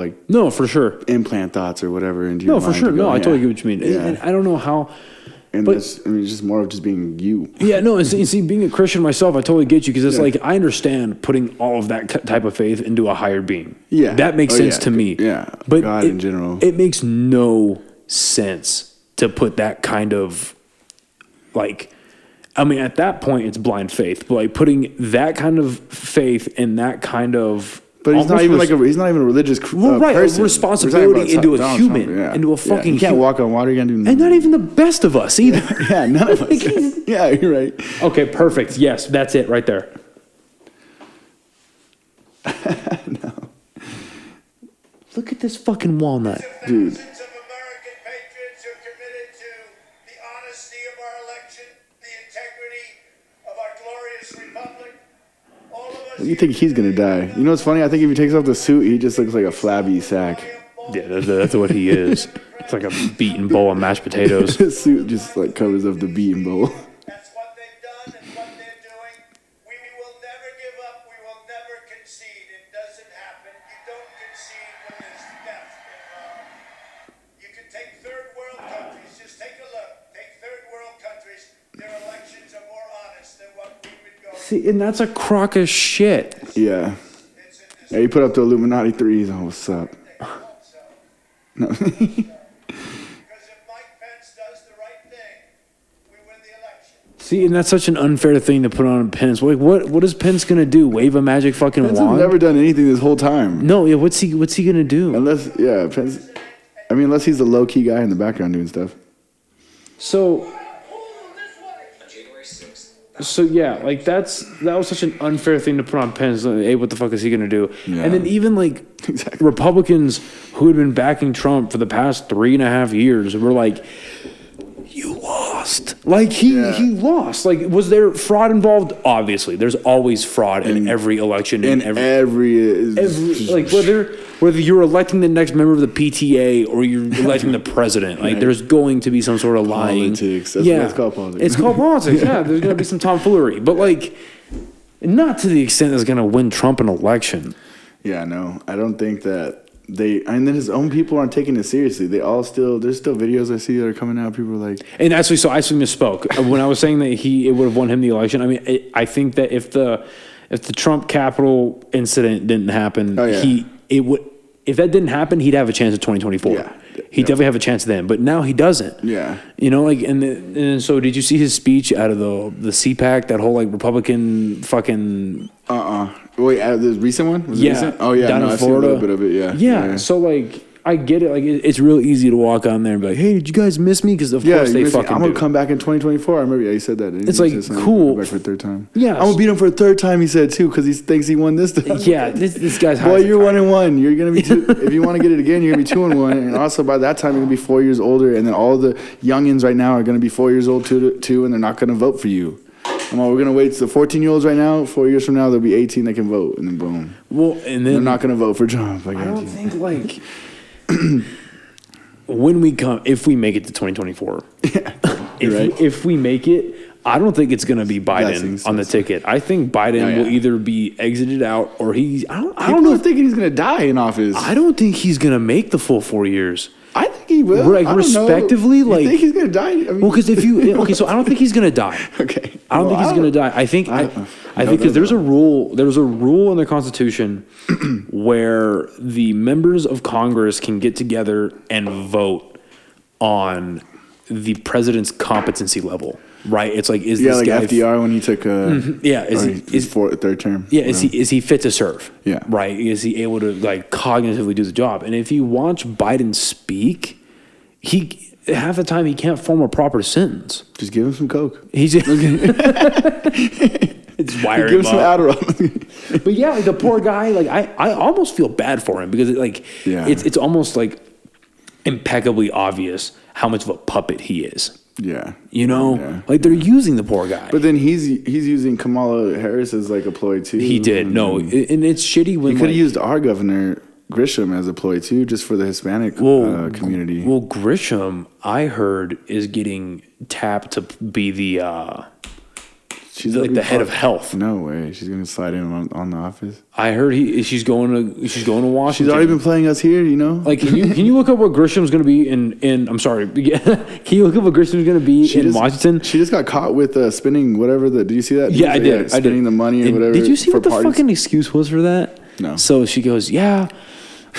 for sure implant thoughts or whatever into your mind. No, for sure. No, I totally get what you mean. Yeah. And I don't know how. And it's just more of just being you. Yeah, no, and see, being a Christian myself, I totally get you because it's like I understand putting all of that type of faith into a higher being. Yeah, that makes sense to me. Yeah, but God in general, it makes no sense to put that kind of I mean, at that point, it's blind faith. But like putting that kind of faith and that kind of he's not even he's not even a religious person. Responsibility into a human, into a fucking. You can't walk on water. You can't do nothing. And not even the best of us either. Yeah, none of us. Yeah, you're right. Okay, perfect. Yes, that's it right there. No. Look at this fucking walnut, dude. You think he's gonna die? You know what's funny? I think if he takes off the suit, he just looks like a flabby sack. Yeah, that's what he is. It's like a beaten bowl of mashed potatoes. His suit just like covers up the beaten bowl. That's what they've done and what they're doing. We will never give up. We will never concede. It doesn't happen. You don't concede when there's death involved. You can take third world countries. Just take a look. Take third world countries. Their elections are more honest than what we would go. See, and that's a crock of shit. Yeah. Yeah, you put up the Illuminati threes. Oh, what's up? No. Because if Mike Pence does the right thing, we win the election. See, and that's such an unfair thing to put on Pence. Like, what is Pence gonna do? Wave a magic fucking Pence wand? has never done anything this whole time. No, yeah. What's he gonna do? Pence. I mean, unless he's the low key guy in the background doing stuff. So yeah, like that was such an unfair thing to put on Pence. Like, hey, what the fuck is he gonna do? Yeah. And then even like Republicans who had been backing Trump for the past 3.5 years were like, "You lost." Like he lost. Like, was there fraud involved? Obviously, there's always fraud in every election. In every like whether you're electing the next member of the PTA or you're electing the president, like there's going to be some sort of lying. Politics. That's what it's called politics. It's called politics. Yeah, there's going to be some tomfoolery, but like not to the extent that's going to win Trump an election. Yeah, no, I don't think that and then his own people aren't taking it seriously. There's still videos I see that are coming out. People are like, and actually, so I actually misspoke when I was saying that it would have won him the election. I mean, I think that if the Trump Capitol incident didn't happen, if that didn't happen, he'd have a chance in 2024. Yeah, he'd definitely have a chance then. But now he doesn't. Yeah, you know, like and so did you see his speech out of the CPAC? That whole like Republican fucking. Wait, the recent one? Was it recent? Oh yeah, down in I've Florida. seen a little bit of it. Yeah. So like, I get it. Like, it's real easy to walk on there and be like, "Hey, did you guys miss me?" Because of course they fucking. I'm gonna do. come back in 2024. I remember. Yeah, he said that. It's like, cool. Come back for a third time. Yeah. I'm gonna beat him for a third time. He said too because he thinks he won this time. Yeah, this guy's high. Boy, you're 1-1. You're gonna be two. If you want to get it again, you're gonna be 2-1. And also by that time, you're gonna be 4 years older. And then all the youngins right now are gonna be 4 years old too, and they're not gonna vote for you. We're gonna wait. The 14-year-olds right now. 4 years from now, they'll be 18. They can vote, and then boom. Well, and then they're not gonna vote for Trump. I don't think like if we make it to 2024, if we make it, I don't think it's gonna be Biden on the ticket. I think Biden will either be exited out or he's. I don't know. Thinking he's gonna die in office. I don't think he's gonna make the full 4 years. I think he will. Like, respectively, like. You think he's gonna die? I mean, well, because if you so I don't think he's gonna die. Okay. I don't think he's gonna die. I think because there's a rule. There's a rule in the Constitution where the members of Congress can get together and vote on the president's competency level. Right? It's like, is this like guy FDR when he took is third term? Yeah, is he fit to serve? Yeah. Right? Is he able to like cognitively do the job? And if you watch Biden speak, he half the time he can't form a proper sentence. Just give him some coke. He's it's wiring. Give him some Adderall. But yeah, like the poor guy, like I almost feel bad for him because it's almost like impeccably obvious how much of a puppet he is. Yeah. You know, like they're using the poor guy. But then he's using Kamala Harris as like a ploy too. He did. And it's shitty when he could have used our governor Grisham as a ploy too, just for the Hispanic community. Well, Grisham, I heard, is getting tapped to be the she's like the head of health. No way, she's gonna slide in on the office. I heard she's going to Washington. She's already been playing us here, you know. Like, can you look up what Grisham's going to be in? I'm sorry, can you look up what Grisham's going to be in Washington? She just got caught with spinning whatever the. Did you see that? Yeah, I did. Spending the money or whatever. Did you see what the parties? fucking excuse was for that? No. So she goes, yeah.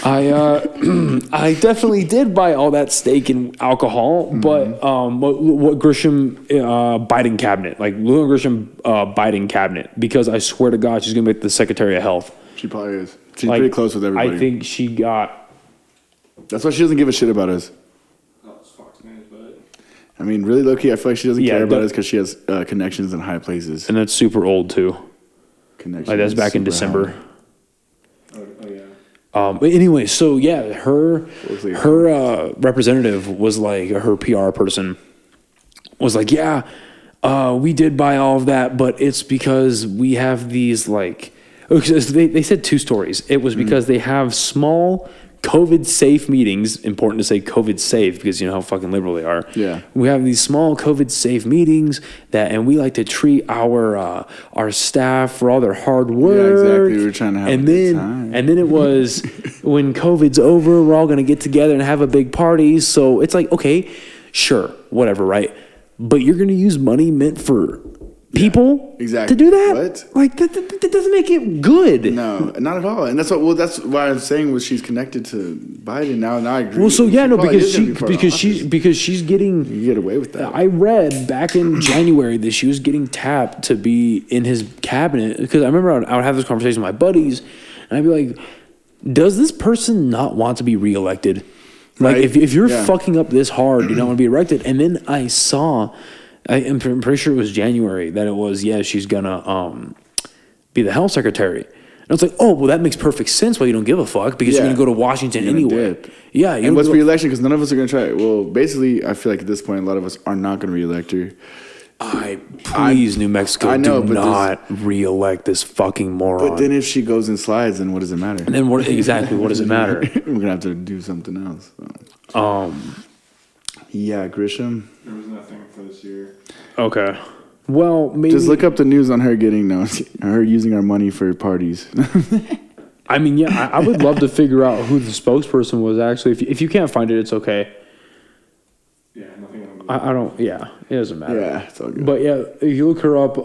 I definitely did buy all that steak and alcohol, but what Grisham Biden cabinet, like Lou Grisham Biden cabinet, because I swear to God, she's gonna make the Secretary of Health. She probably is. She's pretty close with everybody. I think she got. That's why she doesn't give a shit about us. I mean, really low key, I feel like she doesn't care about us because she has connections in high places, and that's super old too. Connections. Like that's back in December. High. But anyway, so yeah, her representative was like, her PR person was like, yeah, we did buy all of that, but it's because we have these like, they said two stories. It was because they have small COVID safe meetings. Important to say COVID safe because you know how fucking liberal they are. Yeah, we have these small COVID safe meetings and we like to treat our staff for all their hard work. Yeah, exactly. We were trying to have a good time. And then it was when COVID's over, we're all gonna get together and have a big party. So it's like, okay, sure, whatever, right? But you're gonna use money meant for people exactly to do that? What? Like that doesn't make it good. No, not at all. And that's why I'm saying was she's connected to Biden now. Now I agree. Well, so yeah, no, because she's getting. You get away with that. I read back in January that she was getting tapped to be in his cabinet because I remember I would have this conversation with my buddies, and I'd be like, "Does this person not want to be reelected? Like, right. if you're fucking up this hard, you don't want to be elected." And then I saw. I'm pretty sure it was January that it was, she's going to be the health secretary. And I was like, oh, well, that makes perfect sense why you don't give a fuck because you're going to go to Washington anyway. Yeah. And what's re-election? Because none of us are going to try it. Well, basically, I feel like at this point, a lot of us are not going to re-elect her. Please, New Mexico, do not re-elect this fucking moron. But then if she goes and slides, then what does it matter? And then what does it matter? We're going to have to do something else. So. Yeah, Grisham. There was nothing for this year. Okay. Well, maybe just look up the news on her her using our money for parties. I mean, yeah, I would love to figure out who the spokesperson was actually. If you can't find it, it's okay. Yeah, nothing. I don't. Yeah, it doesn't matter. Yeah, it's all good. But yeah, if you look her up,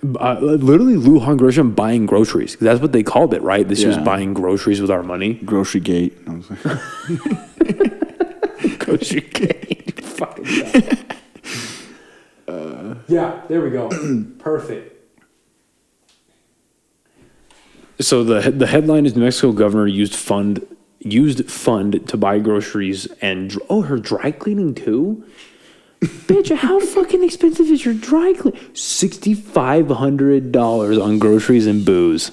literally Lou Grisham buying groceries. That's what they called it, right? She was buying groceries with our money. Grocery gate. Grocery gate. Fucking yeah, there we go. Perfect. So the headline is New Mexico governor used fund used fund to buy groceries and her dry cleaning too. Bitch, how fucking expensive is your dry clean? $6,500 on groceries and booze.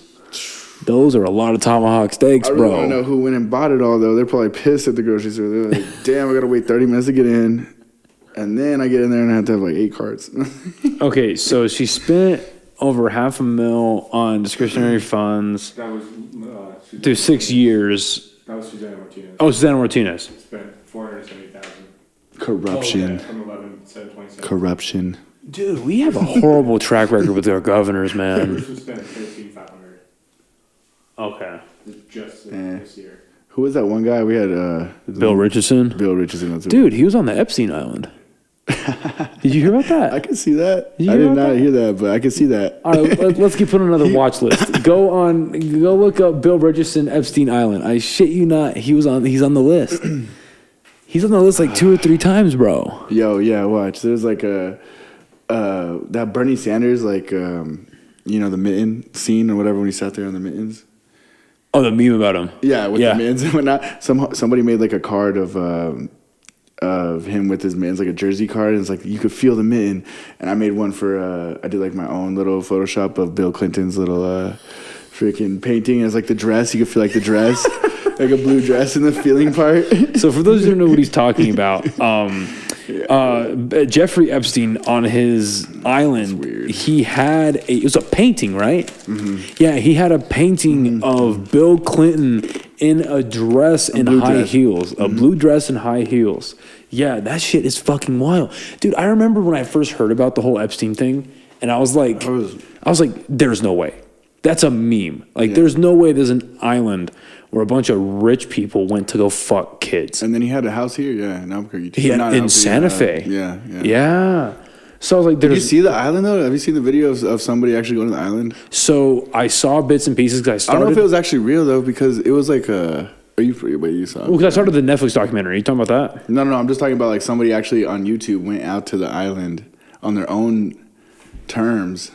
Those are a lot of tomahawk steaks, I really bro. want to know who went and bought it all, though. They're probably pissed at the grocery store. They're like, damn, I got to wait 30 minutes to get in. And then I get in there and I have to have like 8 carts. Okay, so she spent over $500,000 on discretionary funds That was through 6 years. That was Susanna Martinez. Oh, Susanna Martinez. Spent $470,000 Corruption. from 11/7/27. Corruption. Dude, we have a horrible track record with our governors, man. Bruce was spent $13,500 Okay. just this year. Who was that one guy? We had Bill Richardson. Bill Richardson. That's Dude, he was on the Epstein Island. Did you hear about that? I can see that. Did you I hear did about not that? hear that, but I can see that. All right, let's get put on another watch list. Go look up Bill Richardson, Epstein Island. I shit you not, he's on the list. He's on the list like 2 or 3 times, bro. Yo, yeah, watch. There's like that Bernie Sanders, like, the mitten scene or whatever when he sat there on the mittens. Oh, the meme about him. Yeah, with the mittens and whatnot. Somebody made like a card of him with his mittens, like a jersey card, and it's like you could feel the mitten. And I made one for I did like my own little Photoshop of Bill Clinton's little freaking painting. And it's like the dress, you could feel like the dress, like a blue dress in the feeling part. So for those who don't know what he's talking about, Jeffrey Epstein on his island, he had it was a painting, right? Mm-hmm. Yeah, he had a painting of Bill Clinton in a dress and high heels, a blue dress and high heels. Yeah, that shit is fucking wild, dude. I remember when I first heard about the whole Epstein thing, and I was like, there's no way. That's a meme. Like, there's no way there's an island where a bunch of rich people went to go fuck kids. And then he had a house here, in Albuquerque. He had in Santa Fe. Yeah. So I was like, did you see the island though? Have you seen the videos of somebody actually going to the island? So I saw bits and pieces because I don't know if it was actually real though, because it was like you saw it? Well, because I started the Netflix documentary. Are you talking about that? No, I'm just talking about like somebody actually on YouTube went out to the island on their own terms.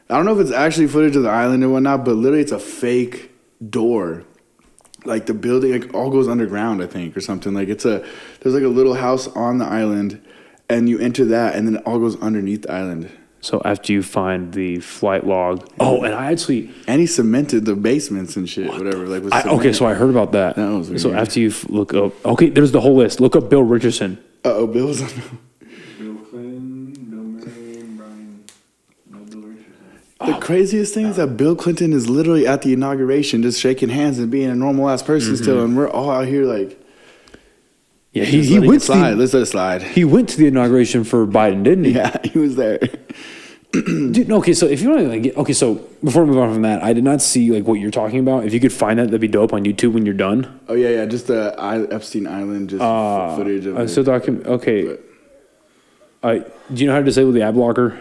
I don't know if it's actually footage of the island or whatnot, but literally it's a fake door. Like the building like all goes underground, I think, or something. Like there's like a little house on the island, and you enter that, and then it all goes underneath the island. So after you find the flight log, and he cemented the basements and shit, whatever. Like so I heard about that. That was weird. So after you look up, there's the whole list. Look up Bill Richardson. Bill's on. Bill Clinton, Bill Murray, Brian, no Bill Richardson. The craziest thing is that Bill Clinton is literally at the inauguration, just shaking hands and being a normal ass person still, and we're all out here like. Yeah, he went slide. Let's let it slide. He went to the inauguration for Biden, didn't he? Yeah, he was there. Dude, okay, so if you want to so before we move on from that, I did not see like what you're talking about. If you could find that'd be dope on YouTube when you're done. Oh yeah, just the Epstein Island, just footage of it. So okay. Do you know how to disable the ad blocker?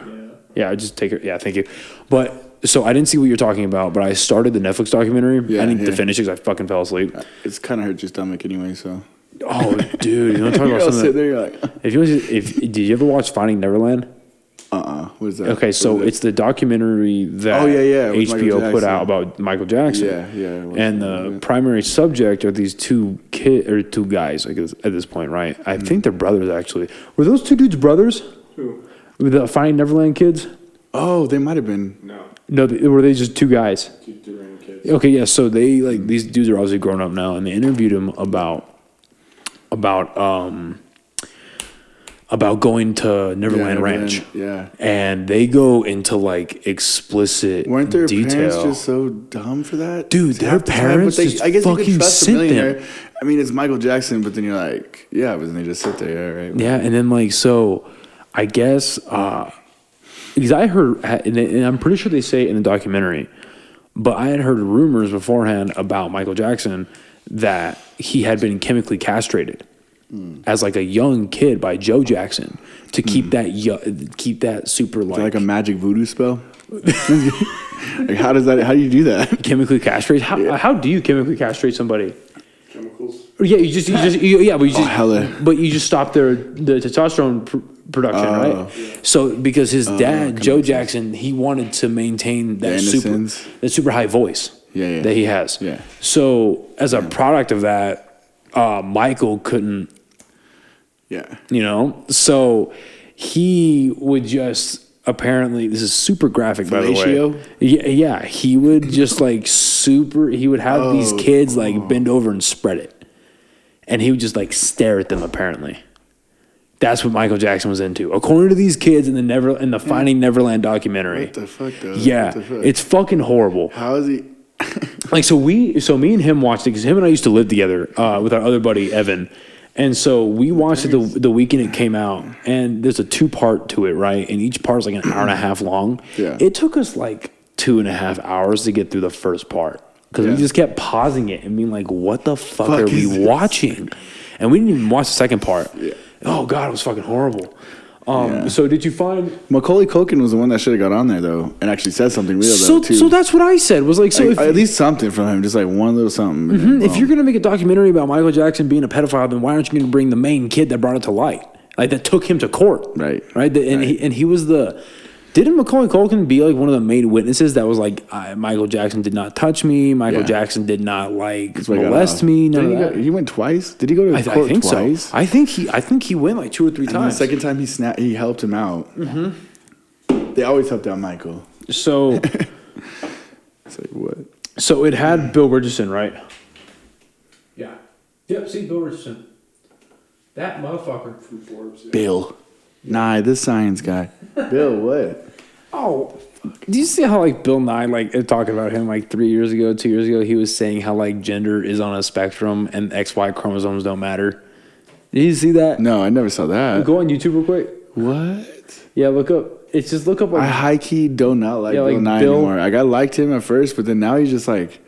Yeah, just take it. Yeah, thank you. But so I didn't see what you're talking about, but I started the Netflix documentary. I didn't get to finish it because I fucking fell asleep. It's kind of hurt your stomach anyway, so. Oh, dude, you know what I'm talking about? Sit there, you're like. Did you ever watch Finding Neverland? What is that? Okay, so it's the documentary that HBO put out about Michael Jackson. Yeah. And the primary subject are these two guys, I guess, at this point, right? I think they're brothers, actually. Were those two dudes brothers? Who? The Finding Neverland kids? Oh, they might have been. No, were they just two guys? Two random kids. Okay, yeah. So they these dudes are obviously grown up now, and they interviewed him about going to Neverland Ranch. Yeah. And they go into like explicit Weren't their detail. parents just so dumb for that? Dude, their parents just I guess fucking you could trust a millionaire. I mean, it's Michael Jackson, but then you're like, yeah, but then they just sit there, right? Yeah, and then like, so I guess, because I heard, and I'm pretty sure they say it in the documentary, but I had heard rumors beforehand about Michael Jackson that he had been chemically castrated as like a young kid by Joe Jackson to keep that super like a magic voodoo spell. Like how do you do that? Chemically castrate? How do you chemically castrate somebody? Chemicals. Yeah, but you just stop the testosterone production, right? Yeah. So because his dad, Joe Jackson, he wanted to maintain that super high voice. that he has. Yeah. So as a product of that, Michael couldn't. Yeah. You know, so he would just apparently, this is super graphic by the way. Yeah, he would just like he would have these kids like bend over and spread it. And he would just like stare at them apparently. That's what Michael Jackson was into. According to these kids in the Finding Neverland documentary. What the fuck, though? Yeah. What the fuck? It's fucking horrible. How is he? Like, so me and him watched it because him and I used to live together with our other buddy, Evan. And so we watched it the weekend it came out. And there's a 2-part to it, right? And each part is like an hour and a half long. Yeah. It took us like 2.5 hours to get through the first part. Because we just kept pausing it and being like, what the fuck are we watching? And we didn't even watch the second part. Yeah. Oh, God, it was fucking horrible. So did you find... Macaulay Culkin was the one that should have got on there, though, and actually said something real, though, too. So that's what I said. Was like, so if, at least something from him, just like one little something. If you're going to make a documentary about Michael Jackson being a pedophile, then why aren't you going to bring the main kid that brought it to light? Like, that took him to court. Right. He was the... Didn't Macaulay Culkin be like one of the main witnesses that was like, Michael Jackson did not touch me. Michael Jackson did not like molest me. He went twice. Did he go to court twice? So. I think he went like 2 or 3 times. The second time he helped him out. Mm-hmm. They always helped out Michael. So it's like what? So it had Bill Richardson, right? Yeah. Yep. See Bill Richardson. That motherfucker from Forbes. Bill. Nah, this science guy. Bill, what? Oh, do you see how like Bill Nye, like talking about him like 2 years ago, he was saying how like gender is on a spectrum and XY chromosomes don't matter. Did you see that? No, I never saw that. Go on YouTube real quick. What? Yeah, look up. It's just look up. Like, I high key do not like Bill Nye anymore. Like, I liked him at first, but then now he's just like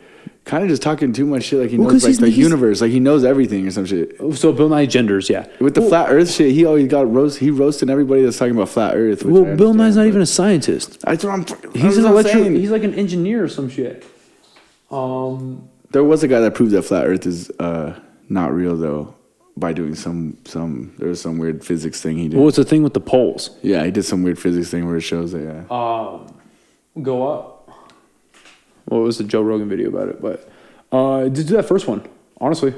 kind of just talking too much shit. Like he knows like the universe, like he knows everything or some shit. So Bill Nye genders, yeah. With the flat Earth shit, he always got he roasted everybody that's talking about flat Earth. Well, Bill Nye's not even a scientist. That's what he's an he's like an engineer or some shit. There was a guy that proved that flat Earth is not real though by doing some there was some weird physics thing he did. Well, what's the thing with the poles? Yeah, he did some weird physics thing where it shows that. Yeah. Go up. Well, it was a Joe Rogan video about it, but just do that first one, honestly.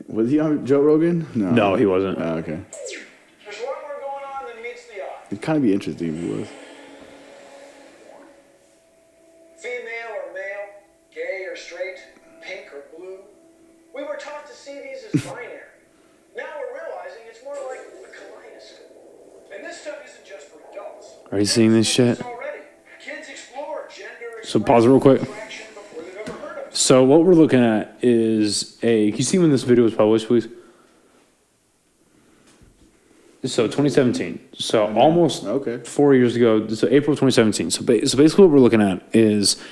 Was he on Joe Rogan? No, he wasn't. Oh, okay. There's a lot more going on than meets the eye. It'd kind of be interesting if he was. Female or male, gay or straight, pink or blue. We were taught to see these as binary. Now we're realizing it's more like a kaleidoscope. And this stuff isn't just for adults. Are you seeing this shit? Kids explore gender. So pause it real quick. So what we're looking at is can you see when this video was published, please? So 2017. So almost 4 years ago. So April 2017. So basically what we're looking at is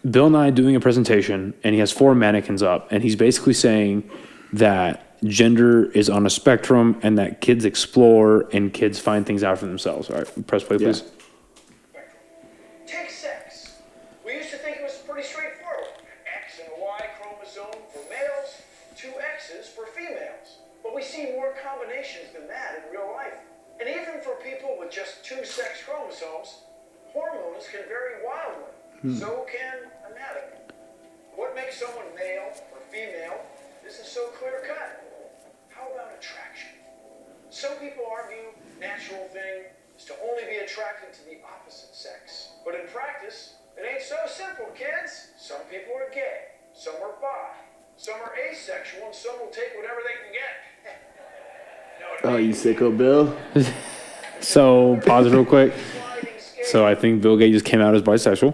Bill Nye doing a presentation, and he has 4 mannequins up, and he's basically saying that gender is on a spectrum and that kids explore and kids find things out for themselves. All right, press play, please. Take sex. We used to think it was pretty straightforward. X and Y chromosome for males, 2 X's for females. But we see more combinations than that in real life. And even for people with just 2 sex chromosomes, hormones can vary wildly. So can anatomy. What makes someone male or female isn't so clear-cut. How about attraction? Some people argue natural thing is to only be attracted to the opposite sex. But in practice, it ain't so simple, kids. Some people are gay, some are bi, some are asexual, and some will take whatever they can get. Oh, you sicko, Bill. So pause it real quick. So I think Bill Gates just came out as bisexual.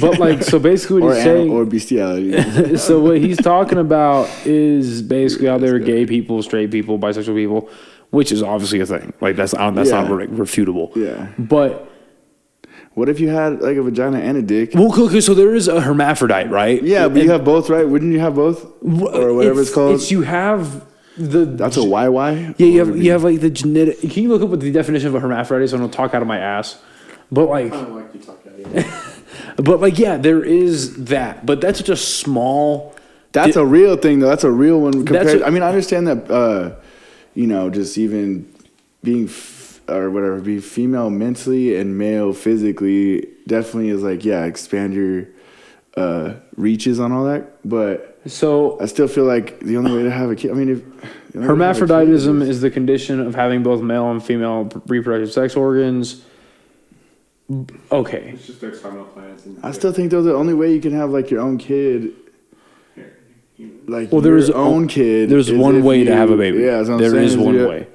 But like, so basically what he's saying, or bestiality. So what he's talking about is basically how there are gay people, straight people, bisexual people, which is obviously a thing. Like that's not refutable. Yeah. But what if you had like a vagina and a dick? Well, okay, so there is a hermaphrodite, right? Yeah, but you have both, right? Wouldn't you have both, or whatever it's called? You have. That's a YY? Yeah, you have like the genetic. Can you look up what the definition of a hermaphrodite is? So I don't talk out of my ass. But like, I don't like you talk out of your ass. But like, yeah, there is that. But that's just a small. That's a real thing, though. That's a real one. I mean, I understand that. Just even being being female mentally and male physically definitely is like, yeah, expand your reaches on all that. But So I still feel like the only way to have a kid, I mean, if the only way to have a kid hermaphroditism is the condition of having both male and female reproductive sex organs. Okay. It's just external planets. And I still think though the only way you can have like your own kid, like Well, your there's own kid. There's is one if way to you- have a baby. Yeah, that's what I'm There saying, is one you- way.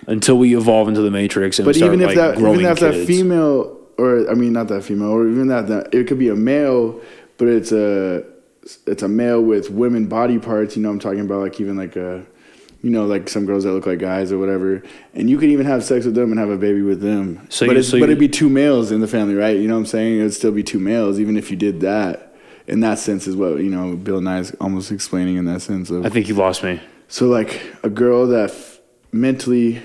Until we evolve into the Matrix and But start even if like that, growing even if that kids. female, or I mean, not that female, or even that it could be a male, but it's a male with women body parts. You know, I'm talking about like even like like some girls that look like guys or whatever, and you could even have sex with them and have a baby with them. So but you- it's, so but you- it'd be two males in the family, right? You know what I'm saying? It would still be two males, even if you did that. In that sense, is what Bill Nye's almost explaining in that sense of. I think you lost me. So like a girl that mentally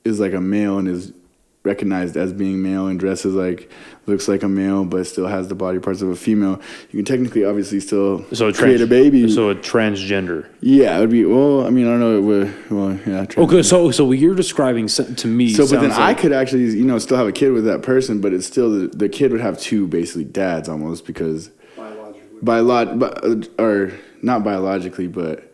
is like a male and is recognized as being male and dresses like, looks like a male but still has the body parts of a female, you can technically obviously still create a baby. So a transgender. Yeah, it would be, well, I mean, I don't know, it would, well, yeah. Okay, so what you're describing to me So, but then sounds I like, could actually, still have a kid with that person, but it's still, the kid would have two basically dads almost because, or not biologically, but.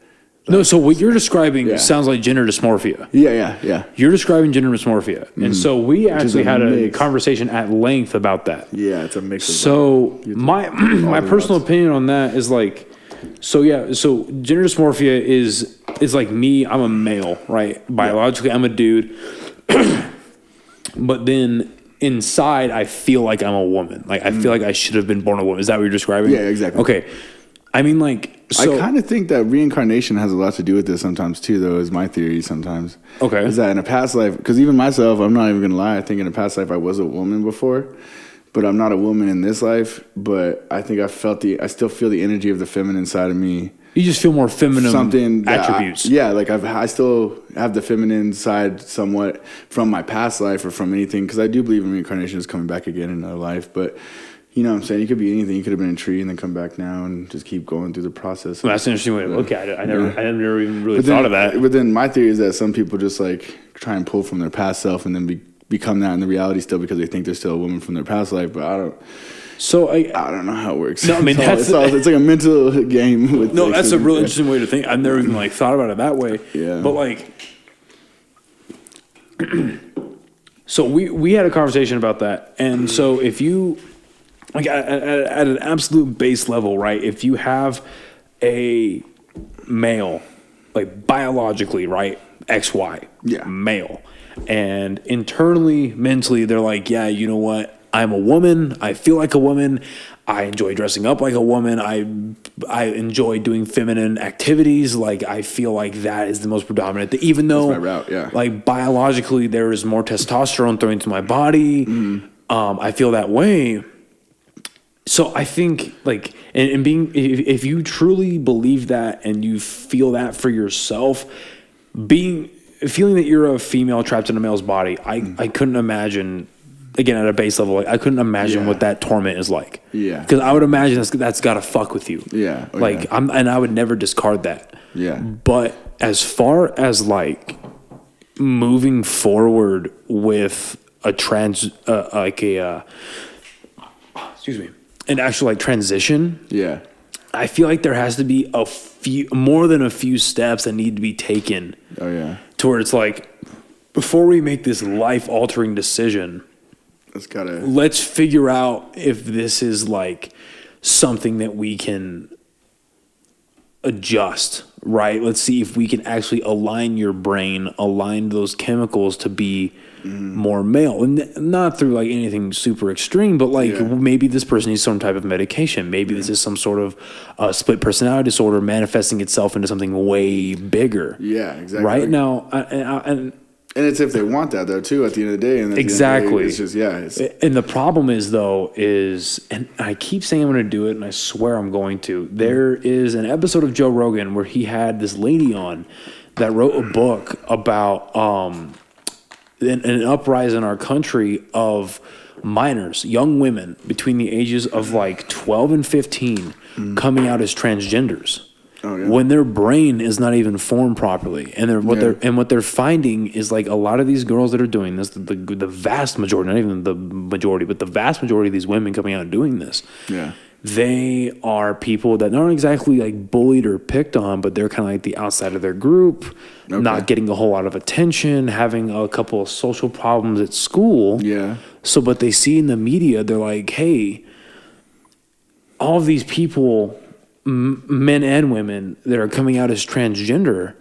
No, so what you're describing Yeah. sounds like gender dysmorphia. Yeah. You're describing gender dysmorphia. And so we actually a had a mix. conversation at length about that. Yeah, it's a mix of. So my my the personal routes. opinion on that is like, so gender dysmorphia is like me. I'm a male, right? Biologically, I'm a dude, but then inside, I feel like I'm a woman. Like I feel like I should have been born a woman. Is that what you're describing? Yeah, exactly. Okay, I mean like. So, I kind of think that reincarnation has a lot to do with this sometimes too, though, is my theory sometimes. Okay. Is that in a past life, because even myself, I'm not even going to lie, I think in a past life I was a woman before, but I'm not a woman in this life, but I think I still feel the energy of the feminine side of me. you just feel more feminine attributes. Like I still have the feminine side somewhat from my past life or from anything, because I do believe in reincarnation is coming back again in another life, but... You know what I'm saying? You could be anything. You could have been a tree and then come back now and just keep going through the process. Well, that's an interesting way to look at it. I never even really thought of that. But then my theory is that some people just like try and pull from their past self and then become that in the reality still because they think they're still a woman from their past life. But I don't know how it works. No, I mean, it's like a mental game. With No, that's a real interesting way to think. I've never even thought about it that way. Yeah. But so we had a conversation about that, and so if you at an absolute base level, right? If you have a male, like biologically, right, XY, male, and internally, mentally, they're like, yeah, you know what? I'm a woman. I feel like a woman. I enjoy dressing up like a woman. I enjoy doing feminine activities. Like I feel like that is the most predominant. Even though, that's my route, yeah. Like biologically, there is more testosterone thrown into my body. I feel that way. So I think and being if you truly believe that and you feel that for yourself, feeling that you're a female trapped in a male's body, I couldn't imagine. Again, at a base level, I couldn't imagine what that torment is like. Yeah, because I would imagine that's got to fuck with you. Yeah, and I would never discard that. Yeah, but as far as moving forward with a excuse me, an actual transition. Yeah, I feel like there has to be more than a few steps that need to be taken. Oh yeah, to where it's before we make this life-altering decision. Let's figure out if this is something that we can adjust, right? Let's see if we can actually align your brain, align those chemicals to be more male. And not through anything super extreme, but maybe this person needs some type of medication. Maybe this is some sort of split personality disorder manifesting itself into something way bigger. Yeah, exactly. Right now, and it's if they want that though too. At the end of the day, and exactly, it's just And the problem is and I keep saying I'm going to do it, and I swear I'm going to. There is an episode of Joe Rogan where he had this lady on that wrote a book about an uprising in our country of minors, young women between the ages of 12 and 15 coming out as transgenders. when their brain is not even formed properly. And what they're finding is like a lot of these girls that are doing this, the vast majority, not even the majority, but the vast majority of these women coming out and doing this. Yeah. They are people that aren't exactly like bullied or picked on, but they're kind of like the outside of their group, not getting a whole lot of attention, having a couple of social problems at school. Yeah. So, but they see in the media, they're like, hey, all of these people, men and women that are coming out as transgender,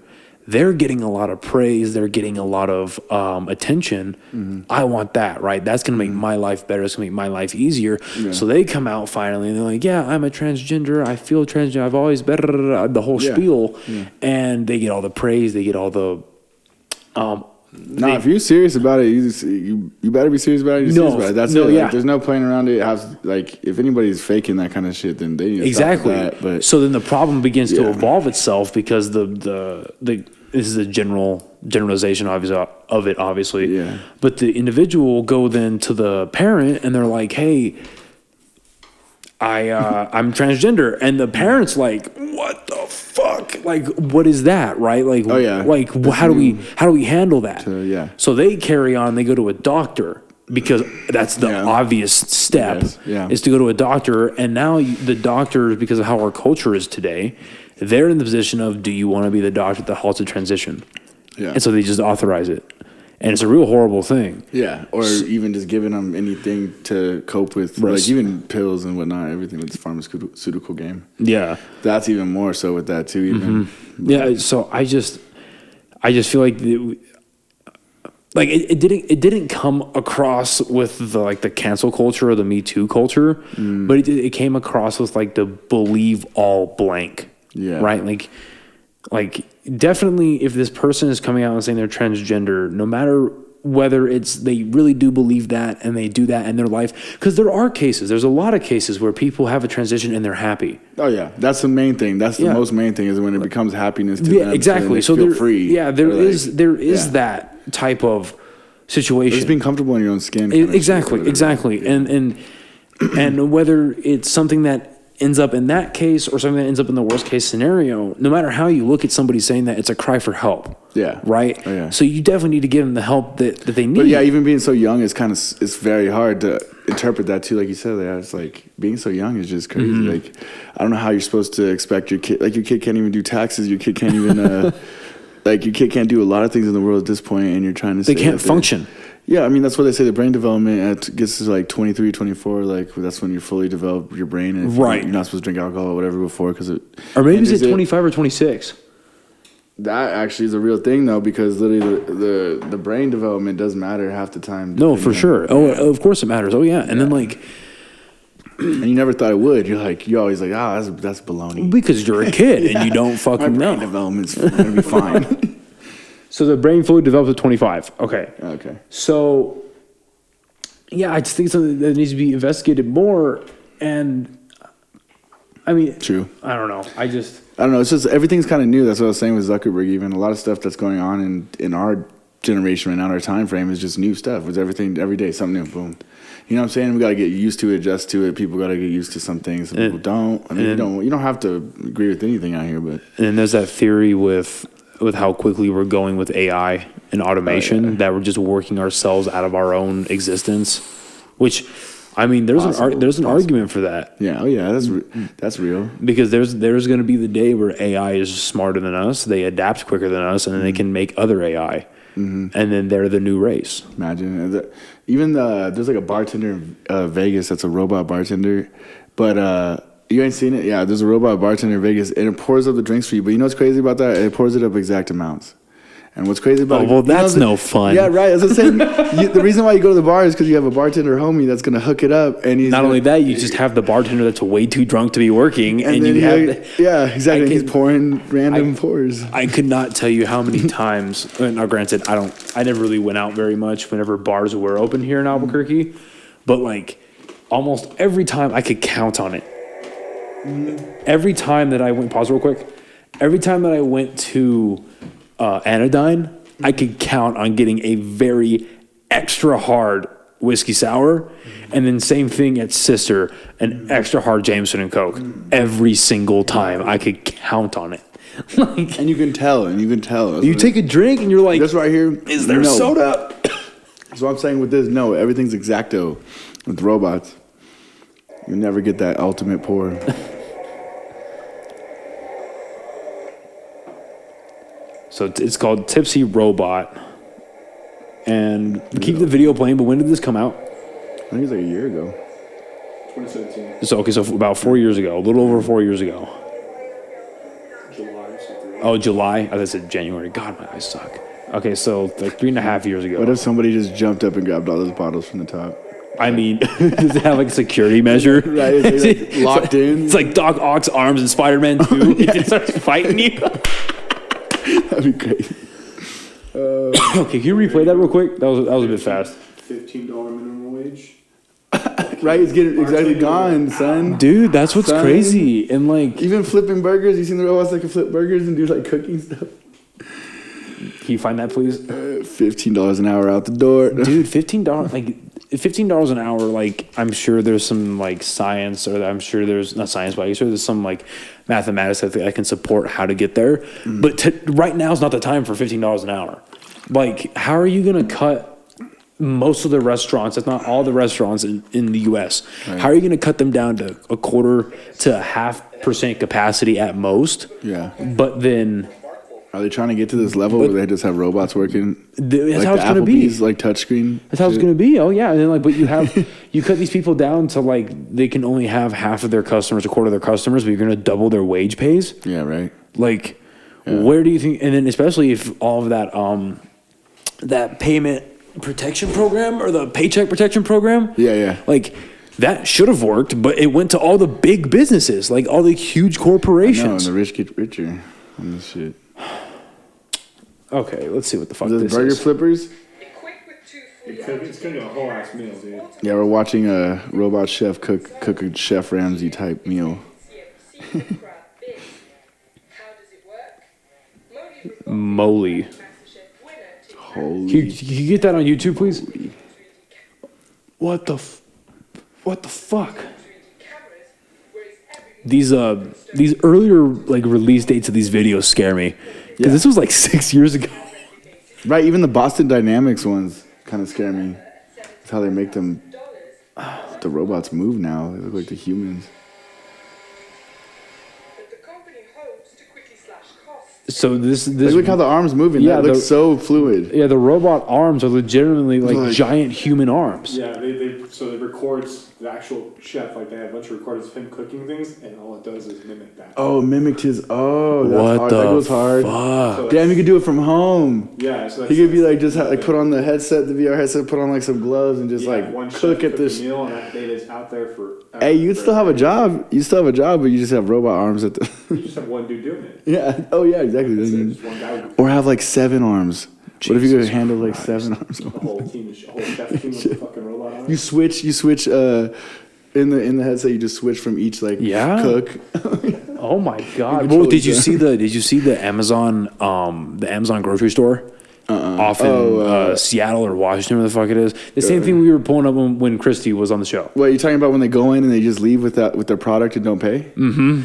they're getting a lot of praise. They're getting a lot of attention. I want that, right? That's going to make my life better. It's going to make my life easier. Yeah. So they come out finally and they're like, yeah, I'm a transgender. I feel transgender. I've always been the whole spiel. Yeah. And they get all the praise. They get all the... if you're serious about it, you better be serious about it. You're serious about it. That's it. Like, there's no playing around it. If anybody's faking that kind of shit, then they need to stop that. But so then the problem begins to evolve itself because this is a generalization of it, obviously. Yeah. But the individual will go then to the parent and they're like, hey, I'm transgender, and the parents like, what the fuck? Like, what is that, right? Like, like how do we handle that? So they carry on. They go to a doctor because that's the obvious step is to go to a doctor. And now the doctors, because of how our culture is today, they're in the position of, do you want to be the doctor that halts a transition? Yeah. And so they just authorize it. And it's a real horrible thing. Yeah, or even just giving them anything to cope with, like even pills and whatnot, everything with the pharmaceutical game. Yeah. That's even more so with that too, even. Yeah, so I just feel like it didn't come across with the cancel culture or the Me Too culture, but it came across with like the believe all blank. Yeah. Right? Like definitely if this person is coming out and saying they're transgender, no matter whether it's they really do believe that and they do that in their life, because there's a lot of cases where people have a transition and they're happy. Oh yeah, that's the main thing. That's the most main thing is when it becomes happiness to them. Exactly. So they're free. Yeah, there is that type of situation. Just being comfortable in your own skin. Exactly. And whether it's something that ends up in that case or something that ends up in the worst case scenario, no matter how you look at somebody saying that, it's a cry for help. Yeah. Right? Oh, yeah. So you definitely need to give them the help that they need. But yeah, even being so young is it's very hard to interpret that too. Like you said, it's like being so young is just crazy. Like, I don't know how you're supposed to expect your kid, like your kid can't even do taxes. Your kid can't even, like your kid can't do a lot of things in the world at this point, and you're trying to say they can't function. Yeah, I mean, that's what they say. The brain development gets to like 23, 24. Like, that's when you fully develop your brain. And you're not supposed to drink alcohol or whatever before. Or maybe it's 25 or 26. That actually is a real thing, though, because literally the brain development does matter half the time. No, for sure. Oh, of course it matters. Oh, yeah. And then, like... And you never thought it would. You're always like, that's baloney. Because you're a kid and you don't fucking know. My brain development's going to be fine. So the brain fully develops at 25. Okay. So, yeah, I just think something that needs to be investigated more. And, I mean... True. I don't know. I don't know. It's just everything's kind of new. That's what I was saying with Zuckerberg. Even a lot of stuff that's going on in our generation right now, our time frame, is just new stuff. It's everything, every day, something new. Boom. You know what I'm saying? We got to get used to it, adjust to it. People got to get used to some things. Some people don't. I mean, you don't have to agree with anything out here, but... And there's that theory with how quickly we're going with AI and automation, that we're just working ourselves out of our own existence, which, I mean, there's an argument for that. Yeah, oh yeah, that's real. Because there's going to be the day where AI is smarter than us, they adapt quicker than us, and then they can make other AI, and then they're the new race. Imagine. There's like a bartender in Vegas that's a robot bartender, but... You ain't seen it? Yeah, there's a robot bartender in Vegas, and it pours up the drinks for you. But you know what's crazy about that? It pours it up exact amounts. And what's crazy about that's no fun. Yeah, right. As I said, the reason why you go to the bar is because you have a bartender homie that's going to hook it up. And not only that, you just have the bartender that's way too drunk to be working. And you have... Yeah, exactly. He's pouring random pours. I could not tell you how many times... Now, granted, I never really went out very much whenever bars were open here in Albuquerque. But, like, almost every time I could count on it. Every time that I went, pause real quick. Every time that I went to Anodyne, I could count on getting a very extra hard whiskey sour, and then same thing at Sister, an extra hard Jameson and Coke. Every single time I could count on it. Like, And you can tell. you take a drink and you're like, this right here. is there soda? That's what I'm saying with this. No, everything's exacto with robots. You never get that ultimate pour. So it's called Tipsy Robot. And keep the video playing, but when did this come out? I think it's like a year ago. 2017. So about 4 years ago, a little over 4 years ago. July or something. Oh, July? I thought it said January. God, my eyes suck. Okay, so like 3.5 years ago. What if somebody just jumped up and grabbed all those bottles from the top? I mean, does it have like a security measure? Right, it's like locked in. It's like Doc Ock's arms in Spider-Man 2. It just starts fighting you. That'd be great. Okay, can you replay that real quick? That was a bit fast. $15 minimum wage. Right, it's getting exactly gone, son. Dude, that's what's Son. crazy. And like, Even flipping burgers. You seen the robots that can flip burgers and do like cooking stuff? can you find that, please? $15 an hour out the door. Dude, $15, like $15 an hour. Like, I'm sure there's some like science, or I'm sure there's not science, but I'm sure there's some like mathematics that I can support how to get there. But right now is not the time for $15 an hour. Like, how are you gonna cut most of the restaurants, if not all the restaurants in the U.S.? Right. How are you gonna cut them down to a quarter to 0.5% capacity at most? Yeah. But then Are they trying to get to this level where they just have robots working? that's like how it's the gonna be. Applebee's, like touchscreen. That's how it's shit? going to be. Oh yeah, and then like, but you have you cut these people down to like they can only have half of their customers, a quarter of their customers, but you're going to double their wage pays. Yeah, right. Like, where do you think? And then especially if all of that that payment protection program or the paycheck protection program, Yeah. like that should have worked, but it went to all the big businesses, like all the huge No, and corporations. the rich get richer on this shit. Okay, let's see what the fuck Those this burger is. flippers? It's gonna be a whole ass meal, dude. Yeah, we're watching a robot chef cook a Chef Ramsay type meal. Moly. Holy. Can you get that on YouTube, please? What the fuck? These earlier like release dates of these videos scare me because this was like 6 years ago. Right, even the Boston Dynamics ones kind of scare me. That's how they make them. The robots move now. They look like the humans. So this Look how the arms moving. Yeah, That looks so fluid. yeah, the robot arms are legitimately like Like- giant human arms. Yeah, so it records the actual chef. Like they have a bunch of recordings of him cooking things, and all it does is mimic that. Oh, mimicked his. Oh, that's What hard. the That goes hard. fuck? So Damn, you could do it from home. Yeah, so He could be like just like put on the headset, the VR headset, put on like some gloves, and just like one chef cook at cooked this. a meal, and that data's out there for. Hey, you'd still have a job. You still have a job, but you just have robot arms at the. You just have one dude doing it. Yeah. Oh yeah, exactly. So just one guy. Or have like 7 arms. What if you could Jesus handle like Christ. 7 arms? A whole team, a whole chef team with a fucking robot on it. You switch. In the headset, you just switch from each like Yeah. cook. Oh my god! control Well, did each you other. see the Amazon grocery store off in Seattle or Washington, where the fuck it is? The same thing we were pulling up when Christy was on the show. What, you talking about when they go in and they just leave with their product and don't pay? Mm-hmm.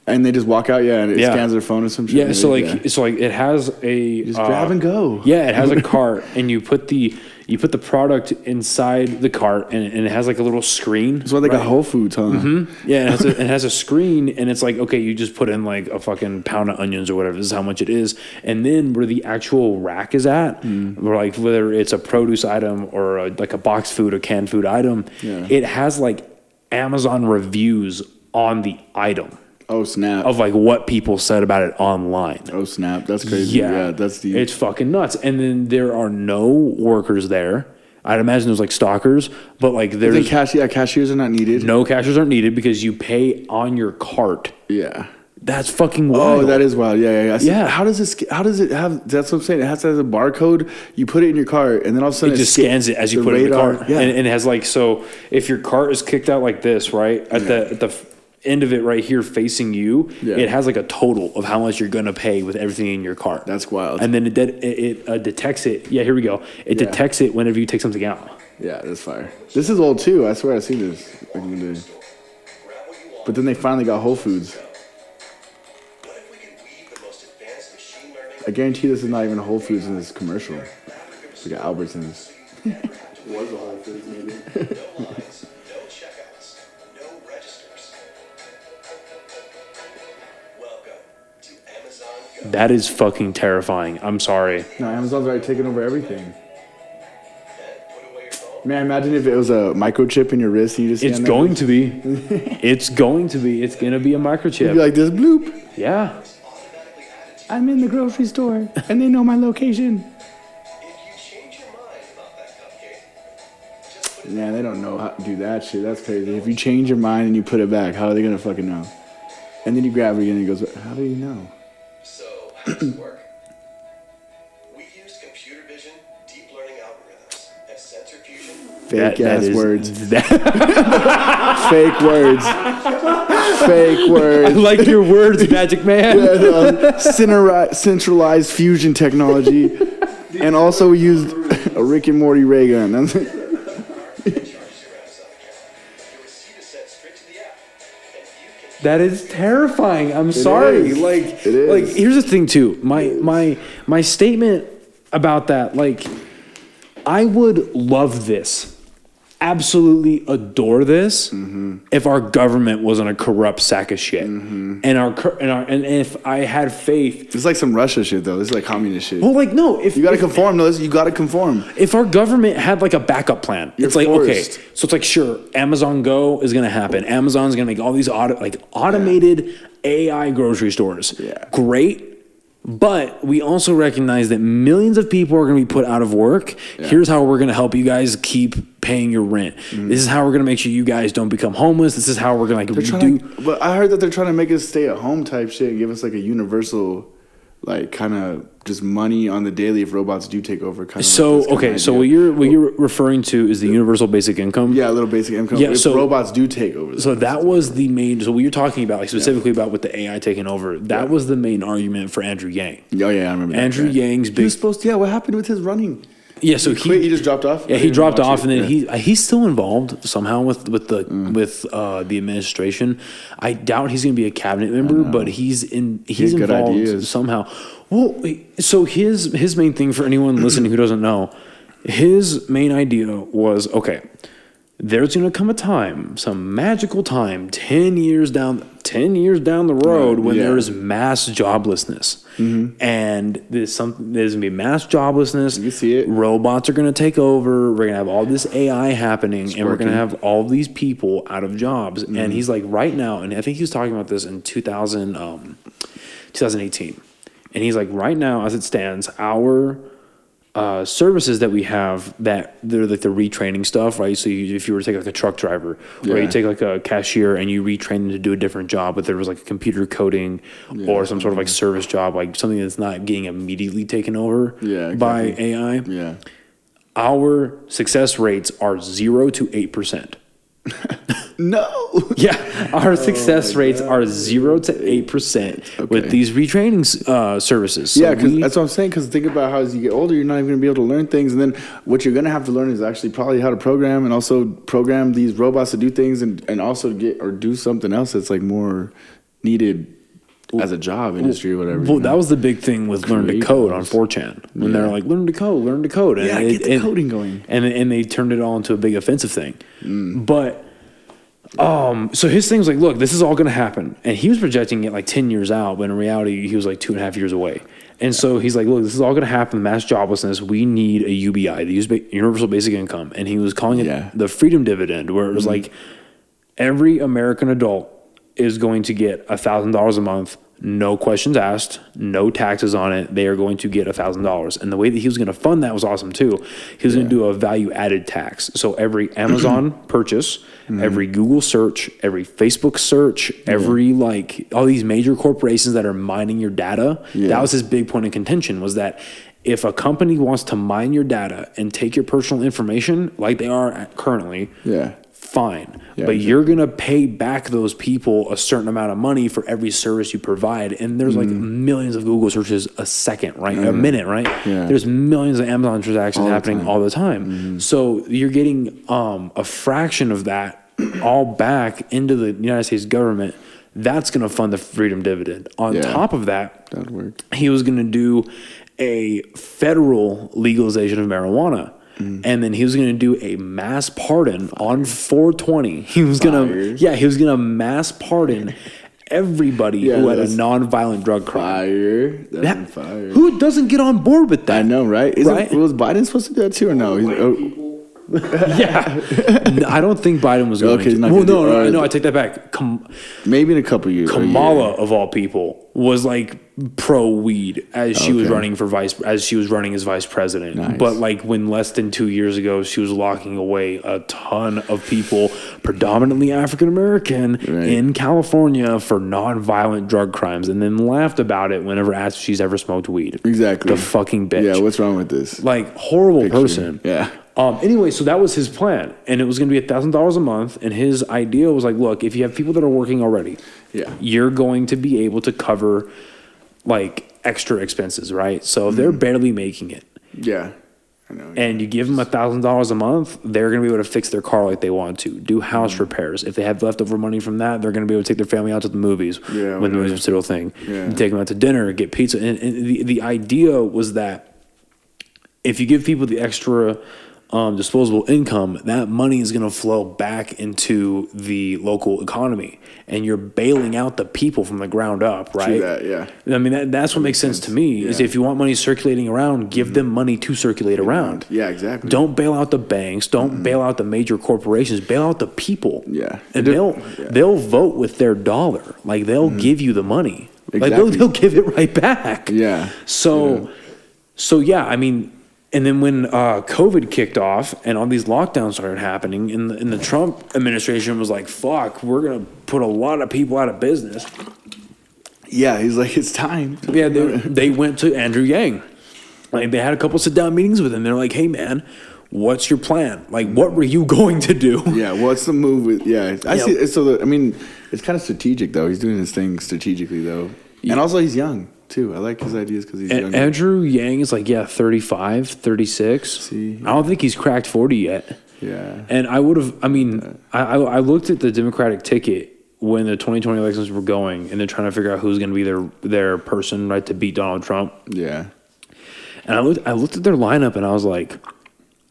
And they just walk out, and it Yeah. scans their phone or some shit. Yeah, and so they- like it has a just grab and go. Yeah, it has a cart, and you put the product inside the cart, and it has like a little screen. That's why they got Whole Foods, huh? Mm-hmm. Yeah, it has a screen, and it's like, okay, you just put in like a fucking pound of onions or whatever. This is how much it is, and then where the actual rack is at, or like whether it's a produce item or like a boxed food or canned food item, it has like Amazon reviews on the item Oh snap! of like what people said about it online. Oh snap! That's crazy. Yeah, that's the. It's fucking nuts. And then there are no workers there. I'd imagine there's like stalkers, but like I there's think cashiers are not needed. no cashiers aren't needed because you pay on your cart. Yeah. That's fucking wild. Oh, that is wild. Yeah. I see. Yeah. How does it have? That's what I'm saying. It has to have a barcode. You put it in your cart, and then all of a sudden It just scans it as you put it in the cart. Yeah. And it has like, so if your cart is kicked out like this, right? At the end of it right here facing you, it has like a total of how much you're going to pay with everything in your cart. That's wild. And then it detects it. Yeah, here we go. It detects it whenever you take something out. Yeah, that's fire. This is old too. I swear I seen this. Back in the day. But then they finally got Whole Foods. I guarantee this is not even Whole Foods in this commercial. We got Albertsons. Was a Whole Foods maybe. No lines, no checkouts, no registers. Welcome to Amazon Go. That is fucking terrifying. I'm sorry. No, Amazon's already taking over everything. Put away your phone. Man, imagine if it was a microchip in your wrist and you just It's stand there. going to be. It's going to be. It's going to be a You'd microchip. be like this, bloop. Yeah. I'm in the grocery store and they know my location. If you change your mind about that cupcake, just put it Man, they don't know how to do that shit. That's crazy. If you change your mind and you put it back, how are they gonna fucking know? And then you grab it again and he goes, how do you know? So, how does it work? We use computer vision, deep learning algorithms, and sensor fusion. Fake That ass is- words. that- Fake words. Fake I words. like your words, Magic Man. Centralized fusion technology. And also we used a Rick and Morty ray gun. Charges your Amazon account. Your receipt is sent straight to the app, and you can That is terrifying. I'm sorry. is. Like, It is. like here's the thing too. My statement about that, like, I would love this. Absolutely adore this if our government wasn't a corrupt sack of shit. And if I had faith. It's like some Russia shit though. This is like communist shit. Well, like, no, if You gotta if, conform, no, you gotta conform. if our government had like a backup plan, You're it's like, okay, forced. so it's like, sure, Amazon Go is going to happen. Amazon's going to make all these automated AI grocery stores. Yeah. Great. But we also recognize that millions of people are going to be put out of work. Here's how we're going to help you guys keep paying your rent. This is how we're going to make sure you guys don't become homeless. This is how we're going to They're trying to, but I heard that they're trying to make us stay at home type shit and give us like a universal, like kind of just money on the daily if robots do take over. Kind of So, like this kind okay, of so idea. what you're referring to is the universal basic income. Yeah, a little basic income. Yeah, if so- robots do take over. So that was the main. So what you're talking about, like specifically about with the AI taking over, that was the main argument for Andrew Yang. Oh yeah, I remember that. Andrew Yang's He big. was supposed to. Yeah, what happened with his running? Yeah, so Quit, he just dropped off. Yeah, I he didn't dropped watch off, it. and then Yeah. he's still involved somehow with the administration. I doubt he's going to be a cabinet member, but he's has good involved ideas. somehow. Well, so his main thing for anyone listening who doesn't know, his main idea was, okay, there's going to come a time, some magical time, 10 years down the road when Yeah. there is mass joblessness. And there's going to be mass joblessness. You can see it. Robots are going to take over. We're going to have all this AI happening, and we're going working. to have all these people out of jobs. And he's like, right now, and I think he was talking about this in 2018. And he's like, right now, as it stands, our services that we have, that they're like the retraining stuff, right? So if you were to take like a truck driver, or you Yeah. take like a cashier and you retrain them to do a different job, but there was like a computer coding or some sort of like service job, like something that's not getting immediately taken over by exactly. AI, Yeah. our success rates are 0 to 8%. No. Yeah, our success rates are 0 to 8% with these retraining services. So Yeah, because we- that's what I'm saying. Because think about how as you get older, you're not even going to be able to learn things, and then what you're going to have to learn is actually probably how to program, and also program these robots to do things, and also get or do something else that's like more needed as a job industry or whatever. Well, you know? that was the big thing with learn to Create code on those. 4chan when they're like learn to code, and Yeah, get the coding going. and they turned it all into a big offensive thing. But so his thing was like, look, this is all going to happen, and he was projecting it like 10 years out, but in reality, he was like 2.5 years away. And so he's like, look, this is all going to happen. Mass joblessness. We need a UBI, the universal basic income, and he was calling it the freedom dividend, where it was like every American adult is going to get $1,000 a month, no questions asked, no taxes on it. They are going to get $1,000. And the way that he was going to fund that was awesome too. He was going to do a value added tax. So every Amazon purchase, every Google search, every Facebook search, every like all these major corporations that are mining your data, that was his big point of contention, was that if a company wants to mine your data and take your personal information like they are currently, fine. Yeah, but exactly. you're going to pay back those people a certain amount of money for every service you provide. And there's like millions of Google searches a second, right? A minute, right? Yeah. There's millions of Amazon transactions All the happening time. all the time. So you're getting a fraction of that all back into the United States government. That's going to fund the freedom dividend. On Yeah. top of that, That'd work. he was going to do a federal legalization of marijuana. And then he was going to do a mass pardon on 420. He was going to mass pardon everybody Yeah, who had a that's nonviolent drug crime. Fire. That's That- fire. Who doesn't get on board with that? I know, right? Right? Was Biden supposed to do that too or no? White people. Yeah. No, I don't think Biden was going Okay, he's to. not Well, gonna do- no, I take that back. Maybe in a couple years. Kamala, of all people, was like pro weed as she was Okay. running as vice president. Nice. But like when less than 2 years ago, she was locking away a ton of people, predominantly African American, Right. in California for nonviolent drug crimes, and then laughed about it whenever asked if she's ever smoked weed. Exactly. The fucking bitch. Yeah, what's wrong with this? Like horrible person. Yeah. Anyway, so that was his plan, and it was going to be $1,000 a month. And his idea was like, look, if you have people that are working already, Yeah. you're going to be able to cover like extra expenses, right? So if they're barely making it, Yeah. I know. and you give them $1,000 a month, they're going to be able to fix their car like they want to, do house repairs. If they have leftover money from that, they're going to be able to take their family out to the movies Yeah, when the whatever. movies are still a thing. Yeah. Take them out to dinner, get pizza. And the idea was that if you give people the extra disposable income, that money is going to flow back into the local economy, and you're bailing out the people from the ground up, right? that, yeah. I mean, that's what makes sense to me, is Yeah. if you want money circulating around, give them money to circulate around. Yeah, exactly. Don't bail out the banks. Don't bail out the major corporations. Bail out the people. Yeah. And It- they'll vote with their dollar. Like they'll give you the money. Like Exactly. they'll give it right back. Yeah. So yeah, I mean, and then when COVID kicked off and all these lockdowns started happening, and the Trump administration was like, "Fuck, we're gonna put a lot of people out of business." Yeah, he's like, it's time. Yeah, they went to Andrew Yang. Like they had a couple sit down meetings with him. They're like, "Hey, man, what's your plan? Like, what were you going to do?" Yeah, what's the move with? Yeah, I Yeah. see. I mean, it's kind of strategic though. He's doing his thing strategically though, and also he's young too. I like his ideas because he's young. Andrew Yang is like, 35, 36. See? I don't think he's cracked 40 yet. Yeah. And I would have, I mean, I looked at the Democratic ticket when the 2020 elections were going, and they're trying to figure out who's going to be their person, right, to beat Donald Trump. Yeah. And I looked at their lineup, and I was like,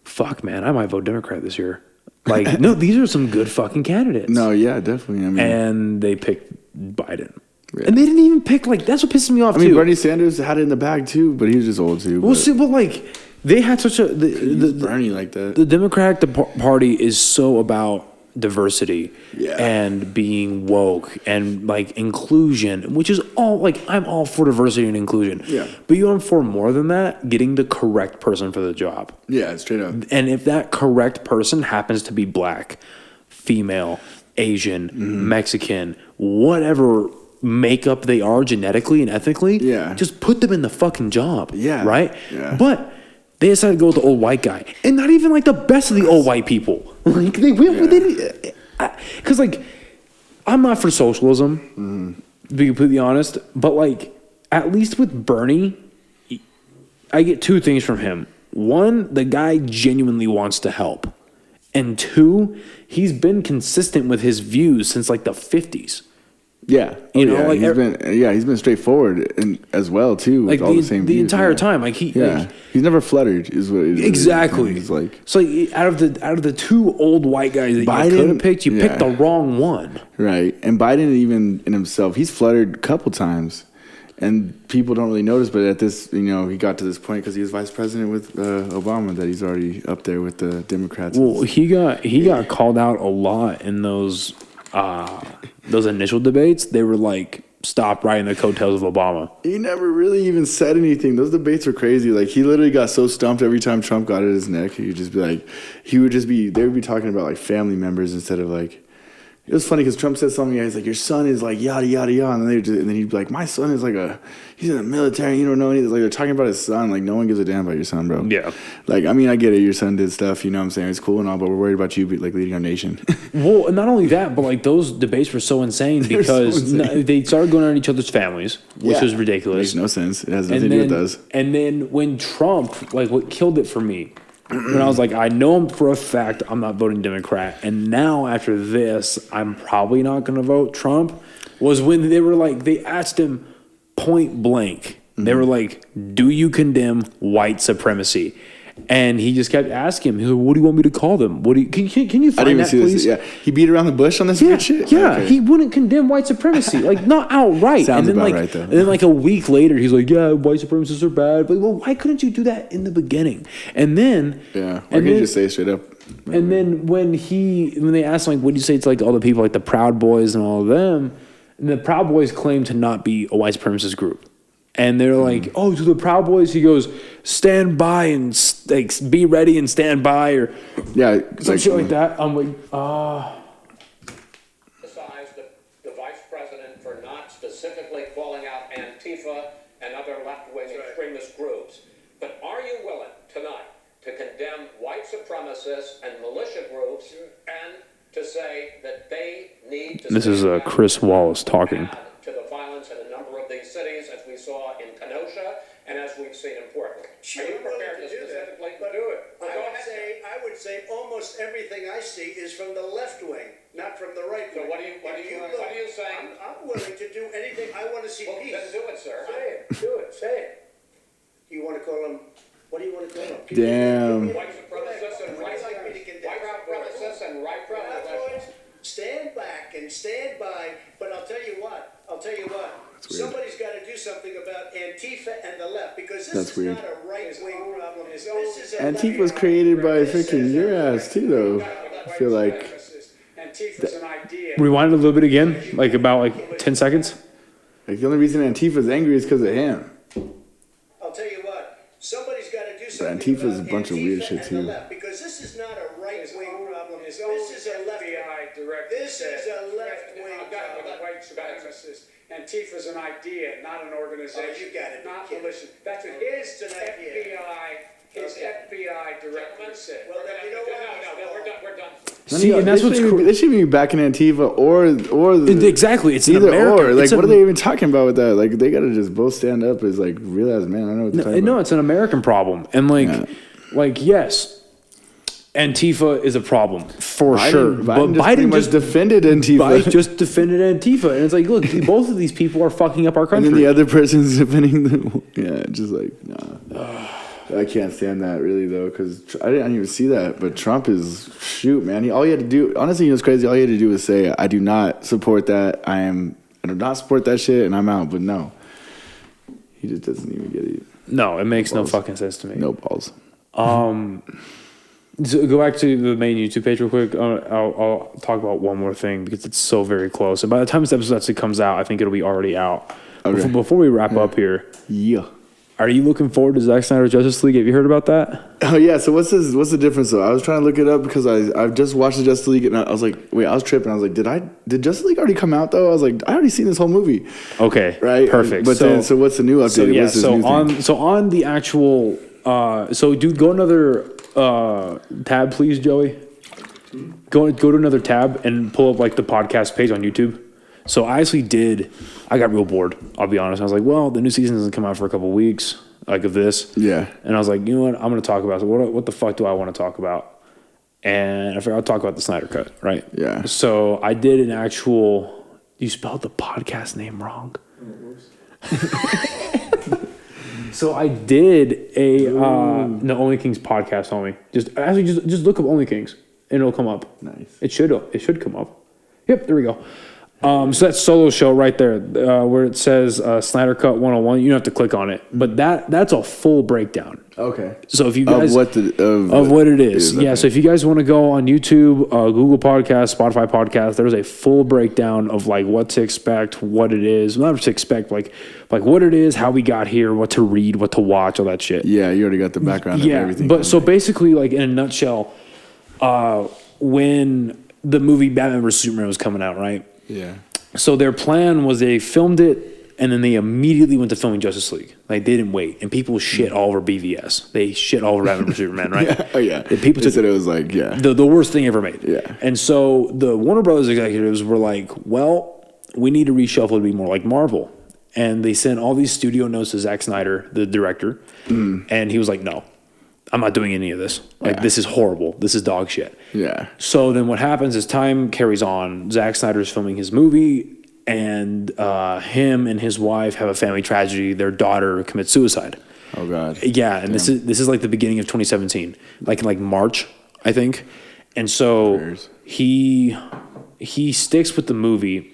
fuck, man, I might vote Democrat this year. Like, no, these are some good fucking candidates. No, yeah, definitely. I mean, And they picked Biden. Yeah. And they didn't even pick, like, that's what pisses me off, I mean, too. Bernie Sanders had it in the bag too, but he was just old too. Well, but see, but like, they had such a Bernie like that. the Democratic Party is so about diversity Yeah. and being woke and like inclusion, which is all like I'm all for diversity and inclusion. Yeah. But you are for more than that, getting the correct person for the job. Yeah, straight up. And if that correct person happens to be black, female, Asian, Mm-hmm. Mexican, whatever makeup they are genetically and ethnically, Yeah. just put them in the fucking job. Yeah. Right? Yeah. But they decided to go with the old white guy. And not even like the best of the old white people. Like they didn't, because like I'm not for socialism, to be completely honest, but like at least with Bernie, I get two things from him. One, the guy genuinely wants to help. And two, he's been consistent with his views since like the 50s. Yeah, You know, yeah. like, he's been straightforward and as well too. With Like all the same views, entire yeah. time. Like Yeah, he's never fluttered. Is what it is. Exactly. He's like So like, out of the two old white guys that you Biden- could have picked, you picked yeah. the wrong one. right, and Biden even in himself, he's fluttered a couple times, and people don't really notice. But at this, he got to this point because he was vice president with Obama that he's already up there with the Democrats. Well, he got called out a lot in those initial debates. They were like, stop riding the coattails of Obama. He never really even said anything. Those debates were crazy. Like he literally got so stumped every time Trump got at his neck. They would just be talking about like family members instead of like, It was funny because Trump said something. He's like, "Your son is like yada yada yada," and then he'd be like, "My son is like he's in the military. You don't know anything." Like they're talking about his son. Like no one gives a damn about your son, bro. Yeah. Like I mean, I get it. Your son did stuff. You know what I'm saying? It's cool and all, but we're worried about you like leading our nation. Well, and not only that, but like those debates were so insane because they started going on each other's families, which was ridiculous. Makes no sense. It has nothing to do with us. And then when Trump, like what killed it for me, when I was like, I know him for a fact I'm not voting Democrat, and now after this, I'm probably not going to vote Trump, was when they were like, they asked him point blank. They were like, do you condemn white supremacy? And he just kept asking him, he was like, what do you want me to call them? What do you, can you find I didn't even that, see please? this. Yeah, he beat around the bush on this weird shit. Yeah, Okay. he wouldn't condemn white supremacy, like not outright. Sounds and then about like, right, though. And then like a week later, he's like, "Yeah, white supremacists are bad." But well, why couldn't you do that in the beginning? And then, Yeah, why can't you just say it straight up? and then when they asked him, like, what do you say to like all the people like the Proud Boys and all of them, and the Proud Boys claim to not be a white supremacist group. And they're like, "Oh, to the Proud Boys," he goes, "Stand by and like be ready and stand by," or some shit like that. I'm like, Criticized the vice president for not specifically calling out Antifa and other left-wing extremist groups. But are you willing tonight to condemn white supremacists and militia groups and to say that they need to... This is Chris Wallace talking. ...to the violence in a number of these cities, as we saw in Kenosha and as we've seen in Portland? Sure, Are you I'm willing prepared to to do that, specifically but do it? Well, go ahead. I would say almost everything I see is from the left wing, not from the right So wing. what are you saying? I'm willing to do anything. I want to see Well, peace. then do it, sir. Say it. You want to call them? What do you want to call them? Damn. White supremacists and right supremacists and right supremacists. Stand back and stand by. But I'll tell you what. Somebody's got to do something about Antifa and the left because this That's is weird. not a right-wing problem. This is a Antifa was created by freaking your ass too, though. I feel like Antifa's an idea. Rewind a little bit again, like about like 10 seconds. the only reason Antifa's angry is because of him. I'll tell you what. Somebody's got to do But something Antifa's a about bunch of weird Antifa shit and too. the left, because this is not a right-wing problem. This is a left. FBI director This said, is a left-wing problem. white supremacist. Antifa's an idea, not an organization. Oh, you got it. Not Kid. militia. That's what his It's an idea. FBI director said. Well, then you know what? We're done. See, and that's what's They shouldn't be backing Antifa or the, exactly. It's an either American. or. Like, it's what are they even talking about with that? Like, they gotta just both stand up as like real ass man. I don't know what they're talking No, about. it's an American problem, and like yes, Antifa is a problem for sure. Biden just pretty much defended Antifa. Biden just defended Antifa, and it's like, look, both of these people are fucking up our And country. then the other person's defending them. Yeah, just like, nah. I can't stand that really though, because I didn't even see that. But Trump is shoot, man. All he had to do, honestly, you know what's crazy? All he had to do was say, "I do not support that. I do not support that shit, and I'm out." But no, he just doesn't even get it. No, it makes no balls. fucking sense to me. No balls. So go back to the main YouTube page real quick. I'll talk about one more thing because it's so very close. And by the time this episode actually comes out, I think it'll be already out. Okay. Before we wrap up here, Yeah. are you looking forward to Zack Snyder's Justice League? Have you heard about that? Oh yeah. So what's the difference though? I was trying to look it up because I've just watched the Justice League and I was like, wait, I was tripping. I was like, did Justice League already come out though? I was like, I already seen this whole movie. Okay, Right. perfect. But then, so what's the new update? So yeah, What's this new thing? on the actual, so dude, go another tab, please, Joey. Go to another tab and pull up like the podcast page on YouTube. So I got real bored. I'll be honest. I was like, well, the new season doesn't come out for a couple weeks, like of this. Yeah. And I was like, you know what? I'm going to talk about it. So what the fuck do I want to talk about? And I figured I'll talk about the Snyder Cut, right? Yeah. So I did an actual. You spelled the podcast name wrong. So I did a no Only Kings podcast, homie. Just look up Only Kings and it'll come up. Nice. It should come up. Yep, there we go. So that solo show right there, where it says Snyder Cut 101, you don't have to click on it, but that's a full breakdown. Okay. So if you guys of what it is, okay. yeah. So if you guys want to go on YouTube, Google Podcast, Spotify Podcast, there's a full breakdown of like what to expect, what it is, not what to expect, like what it is, how we got here, what to read, what to watch, all that shit. Yeah, you already got the background of everything. But so basically, like in a nutshell, when the movie Batman vs Superman was coming out, right? Yeah. So their plan was they filmed it and then they immediately went to filming Justice League. Like they didn't wait, and people shit all over BVS. They shit all over Batman vs Superman, right? Yeah. Oh yeah. And people They said it was like the worst thing ever made. Yeah. And so the Warner Brothers executives were like, well, we need to reshuffle to be more like Marvel. And they sent all these studio notes to Zack Snyder, the director, and he was like, no, I'm not doing any of this. Like, this is horrible. This is dog shit. Yeah. So then what happens is time carries on. Zack Snyder's filming his movie, and him and his wife have a family tragedy. Their daughter commits suicide. Oh God. Yeah, and this is like the beginning of 2017, like in like March, I think. And so Prayers. he sticks with the movie,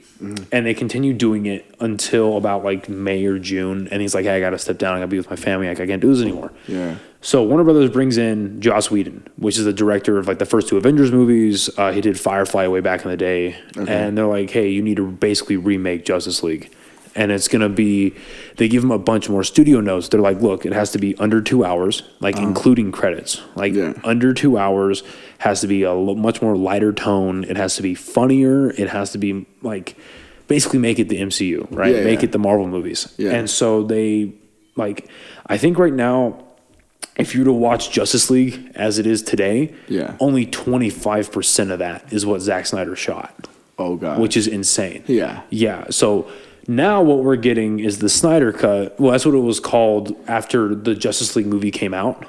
and they continue doing it until about like May or June. And he's like, hey, I got to step down. I got to be with my family. Like, I can't do this anymore. Yeah. So Warner Brothers brings in Joss Whedon, which is the director of like the first two Avengers movies. He did Firefly way back in the day. Okay. And they're like, hey, you need to basically remake Justice League. And it's going to be, they give him a bunch more studio notes. They're like, look, it has to be under 2 hours, like including credits. Like under 2 hours, has to be a much more lighter tone. It has to be funnier. It has to be like, basically make it the MCU, right? Yeah, make it the Marvel movies. Yeah. And so they, like, I think right now, if you were to watch Justice League as it is today, only 25% of that is what Zack Snyder shot. Oh God. Which is insane. Yeah. Yeah. So now what we're getting is the Snyder cut. Well, that's what it was called after the Justice League movie came out,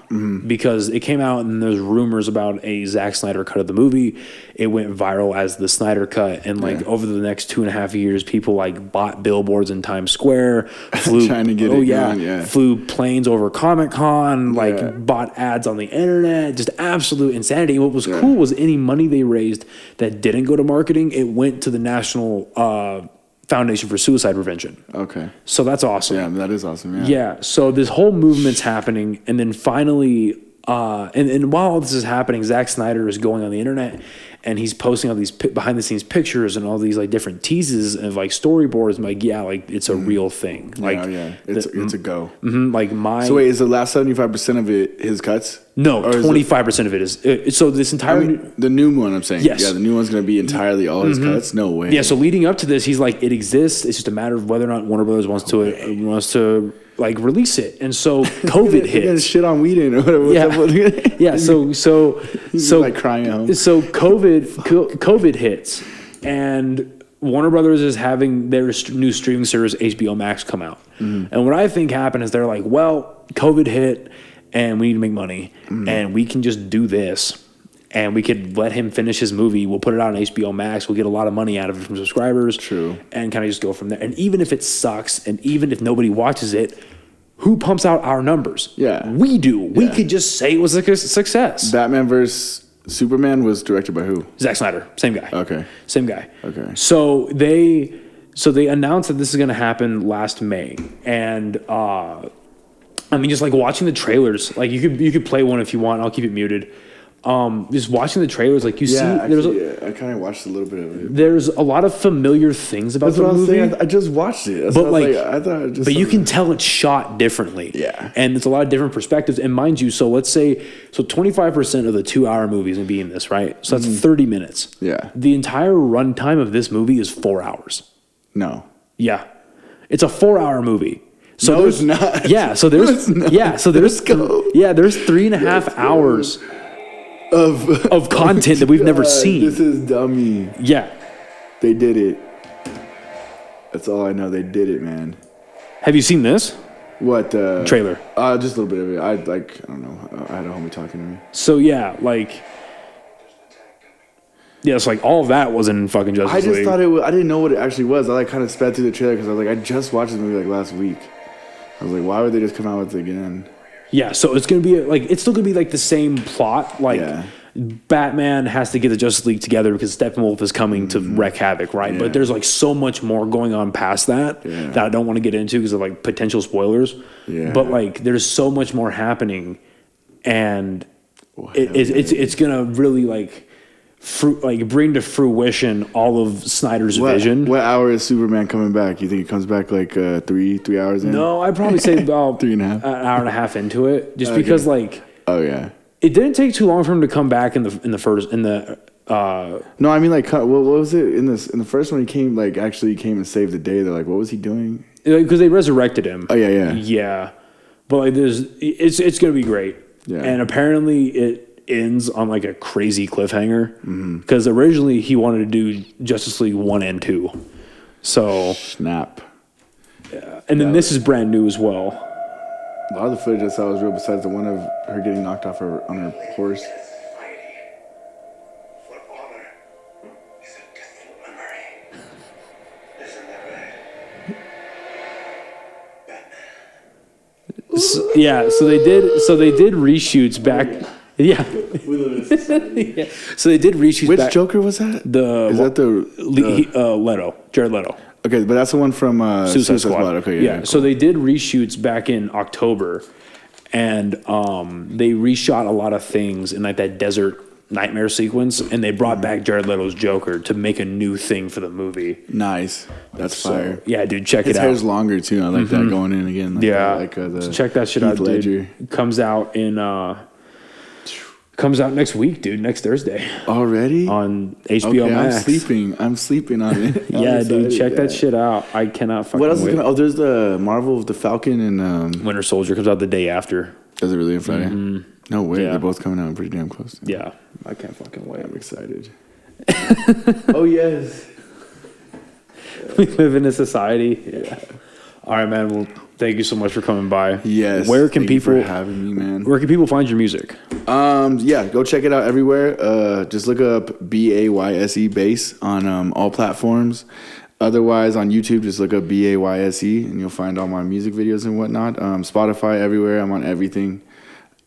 because it came out and there's rumors about a Zack Snyder cut of the movie. It went viral as the Snyder cut, and like over the next 2.5 years, people like bought billboards in Times Square, flew trying to get it going, flew planes over Comic-Con, like bought ads on the internet, just absolute insanity. What was cool was any money they raised that didn't go to marketing, it went to the National Foundation for Suicide Prevention. Okay. So that's awesome. Yeah, that is awesome. Yeah. Yeah. So this whole movement's happening, and then finally, and while all this is happening, Zack Snyder is going on the internet, and he's posting all these behind the scenes pictures and all these like different teases and like storyboards. I'm like, yeah, like it's a real thing. Like, it's a go. Like my. So wait, is the last 75% of it his cuts? No, 25% of it is. So this entire the new one, I'm saying. Yes. Yeah, the new one's gonna be entirely all his cuts. No way. Yeah. So leading up to this, he's like, it exists. It's just a matter of whether or not Warner Brothers wants to like release it. And so COVID They're gonna hits. shit on Whedon or whatever. Yeah. So He's like crying at home. So COVID hits, and Warner Brothers is having their new streaming service HBO Max come out. And what I think happened is they're like, well, COVID hit, and we need to make money, and we can just do this, and we could let him finish his movie. We'll put it out on HBO Max. We'll get a lot of money out of it from subscribers. True. And kind of just go from there. And even if it sucks, and even if nobody watches it, who pumps out our numbers? Yeah. We do. We could just say it was a success. Batman vs Superman was directed by who? Zack Snyder, same guy. Okay. Same guy. Okay. So they announced that this is going to happen last May, and I mean, just like watching the trailers, like you could play one if you want. I'll keep it muted. Just watching the trailers, like you see, I kind of watched a little bit of it. there's a lot of familiar things about That's the what I was movie. saying. I just watched it. That's But what I was like, I thought it just. but you can tell it's shot differently. Yeah. And it's a lot of different perspectives. And mind you, so let's say, 25% of the 2 hour movie is going to be in this, right? So that's 30 minutes. Yeah. The entire runtime of this movie is 4 hours. No. Yeah. It's a 4 hour movie. So No, there's it's not. Yeah. So there's, No, it's not. yeah. So there's, Let's go. there's 3.5 hours of content that we've never seen. This is dummy. Yeah. They did it. That's all I know. They did it, man. Have you seen this What trailer? Just a little bit of it. I don't know. I had a homie talking to me. So yeah, like, yeah, it's like all of that was in fucking Justice I just League. thought it was. I didn't know what it actually was. I like kind of sped through the trailer because I was like, I just watched this movie like last week. I was like, why would they just come out with it again? Yeah, so it's gonna be like, it's still gonna be like the same plot. Like, Batman has to get the Justice League together because Steppenwolf is coming to wreak havoc, right? Yeah. But there's like so much more going on past that that I don't want to get into because of like potential spoilers. Yeah. But like, there's so much more happening, and it's gonna really like bring to fruition all of Snyder's vision. What hour is Superman coming back? You think he comes back like 3 hours in? No, I'd probably say about 3.5 an hour and a half into it, just because like Oh yeah. it didn't take too long for him to come back in the No, I mean like what was it in the first one? He came actually came and saved the day. They're like, what was he doing? Because they resurrected him. Oh yeah. Yeah, but like it's gonna be great. Yeah. And apparently it ends on like a crazy cliffhanger because originally he wanted to do Justice League 1 and 2. So Snap. and then this is brand new as well. A lot of the footage I saw was real. Besides the one of her getting knocked off on her horse. For honor is a deathful memory. Isn't that right? Yeah, so they did reshoots back. Yeah, We live in a society. yeah. So they did reshoots. Which back, Joker was that? Is that Leto, Jared Leto. Okay, but that's the one from Suicide Squad. Okay, yeah. cool. So they did reshoots back in October, and they reshot a lot of things in like that desert nightmare sequence, and they brought back Jared Leto's Joker to make a new thing for the movie. Nice. That's fire. Yeah, dude, check His it out. hair's longer too. I like that going in again. Like Yeah, the check that shit Heath out, Ledger. dude. Comes out next week, dude. Next Thursday Already on HBO okay, Max. I'm sleeping on it. I'm Yeah, dude, excited, check that yeah. shit out. I cannot fucking What else is wait. coming? Oh, there's the Marvel of the Falcon and Winter Soldier comes out the day after. is it really on Friday? No way, Yeah. they're both coming out pretty damn close. Yeah, I can't fucking wait. I'm excited. Oh yes. We live in a society. Yeah. All right, man. Well, thank you so much for coming by. Yes. Where can thank you people for having me, man? Where can people find your music? Yeah, go check it out everywhere. Just look up BAYSE Bass on all platforms. Otherwise, on YouTube, just look up BAYSE and you'll find all my music videos and whatnot. Spotify, everywhere. I'm on everything.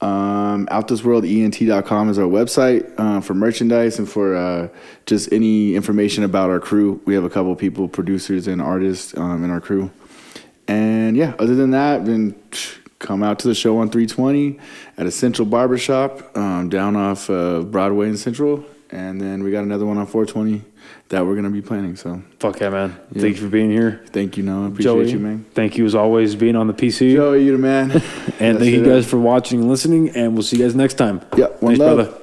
OutThisWorldENT.com is our website for merchandise and for just any information about our crew. We have a couple people, producers and artists in our crew. And yeah, other than that, then come out to the show on 320 at a Central Barbershop down off Broadway and Central. And then we got another one on 420 that we're going to be planning. So Fuck yeah, man. Thank you for being here. thank you, Noah. Appreciate Joey, you, man. thank you as always being on the PC. Joey, you the man. And thank you guys for watching and listening, and we'll see you guys next time. Yeah, one Thanks, love. brother.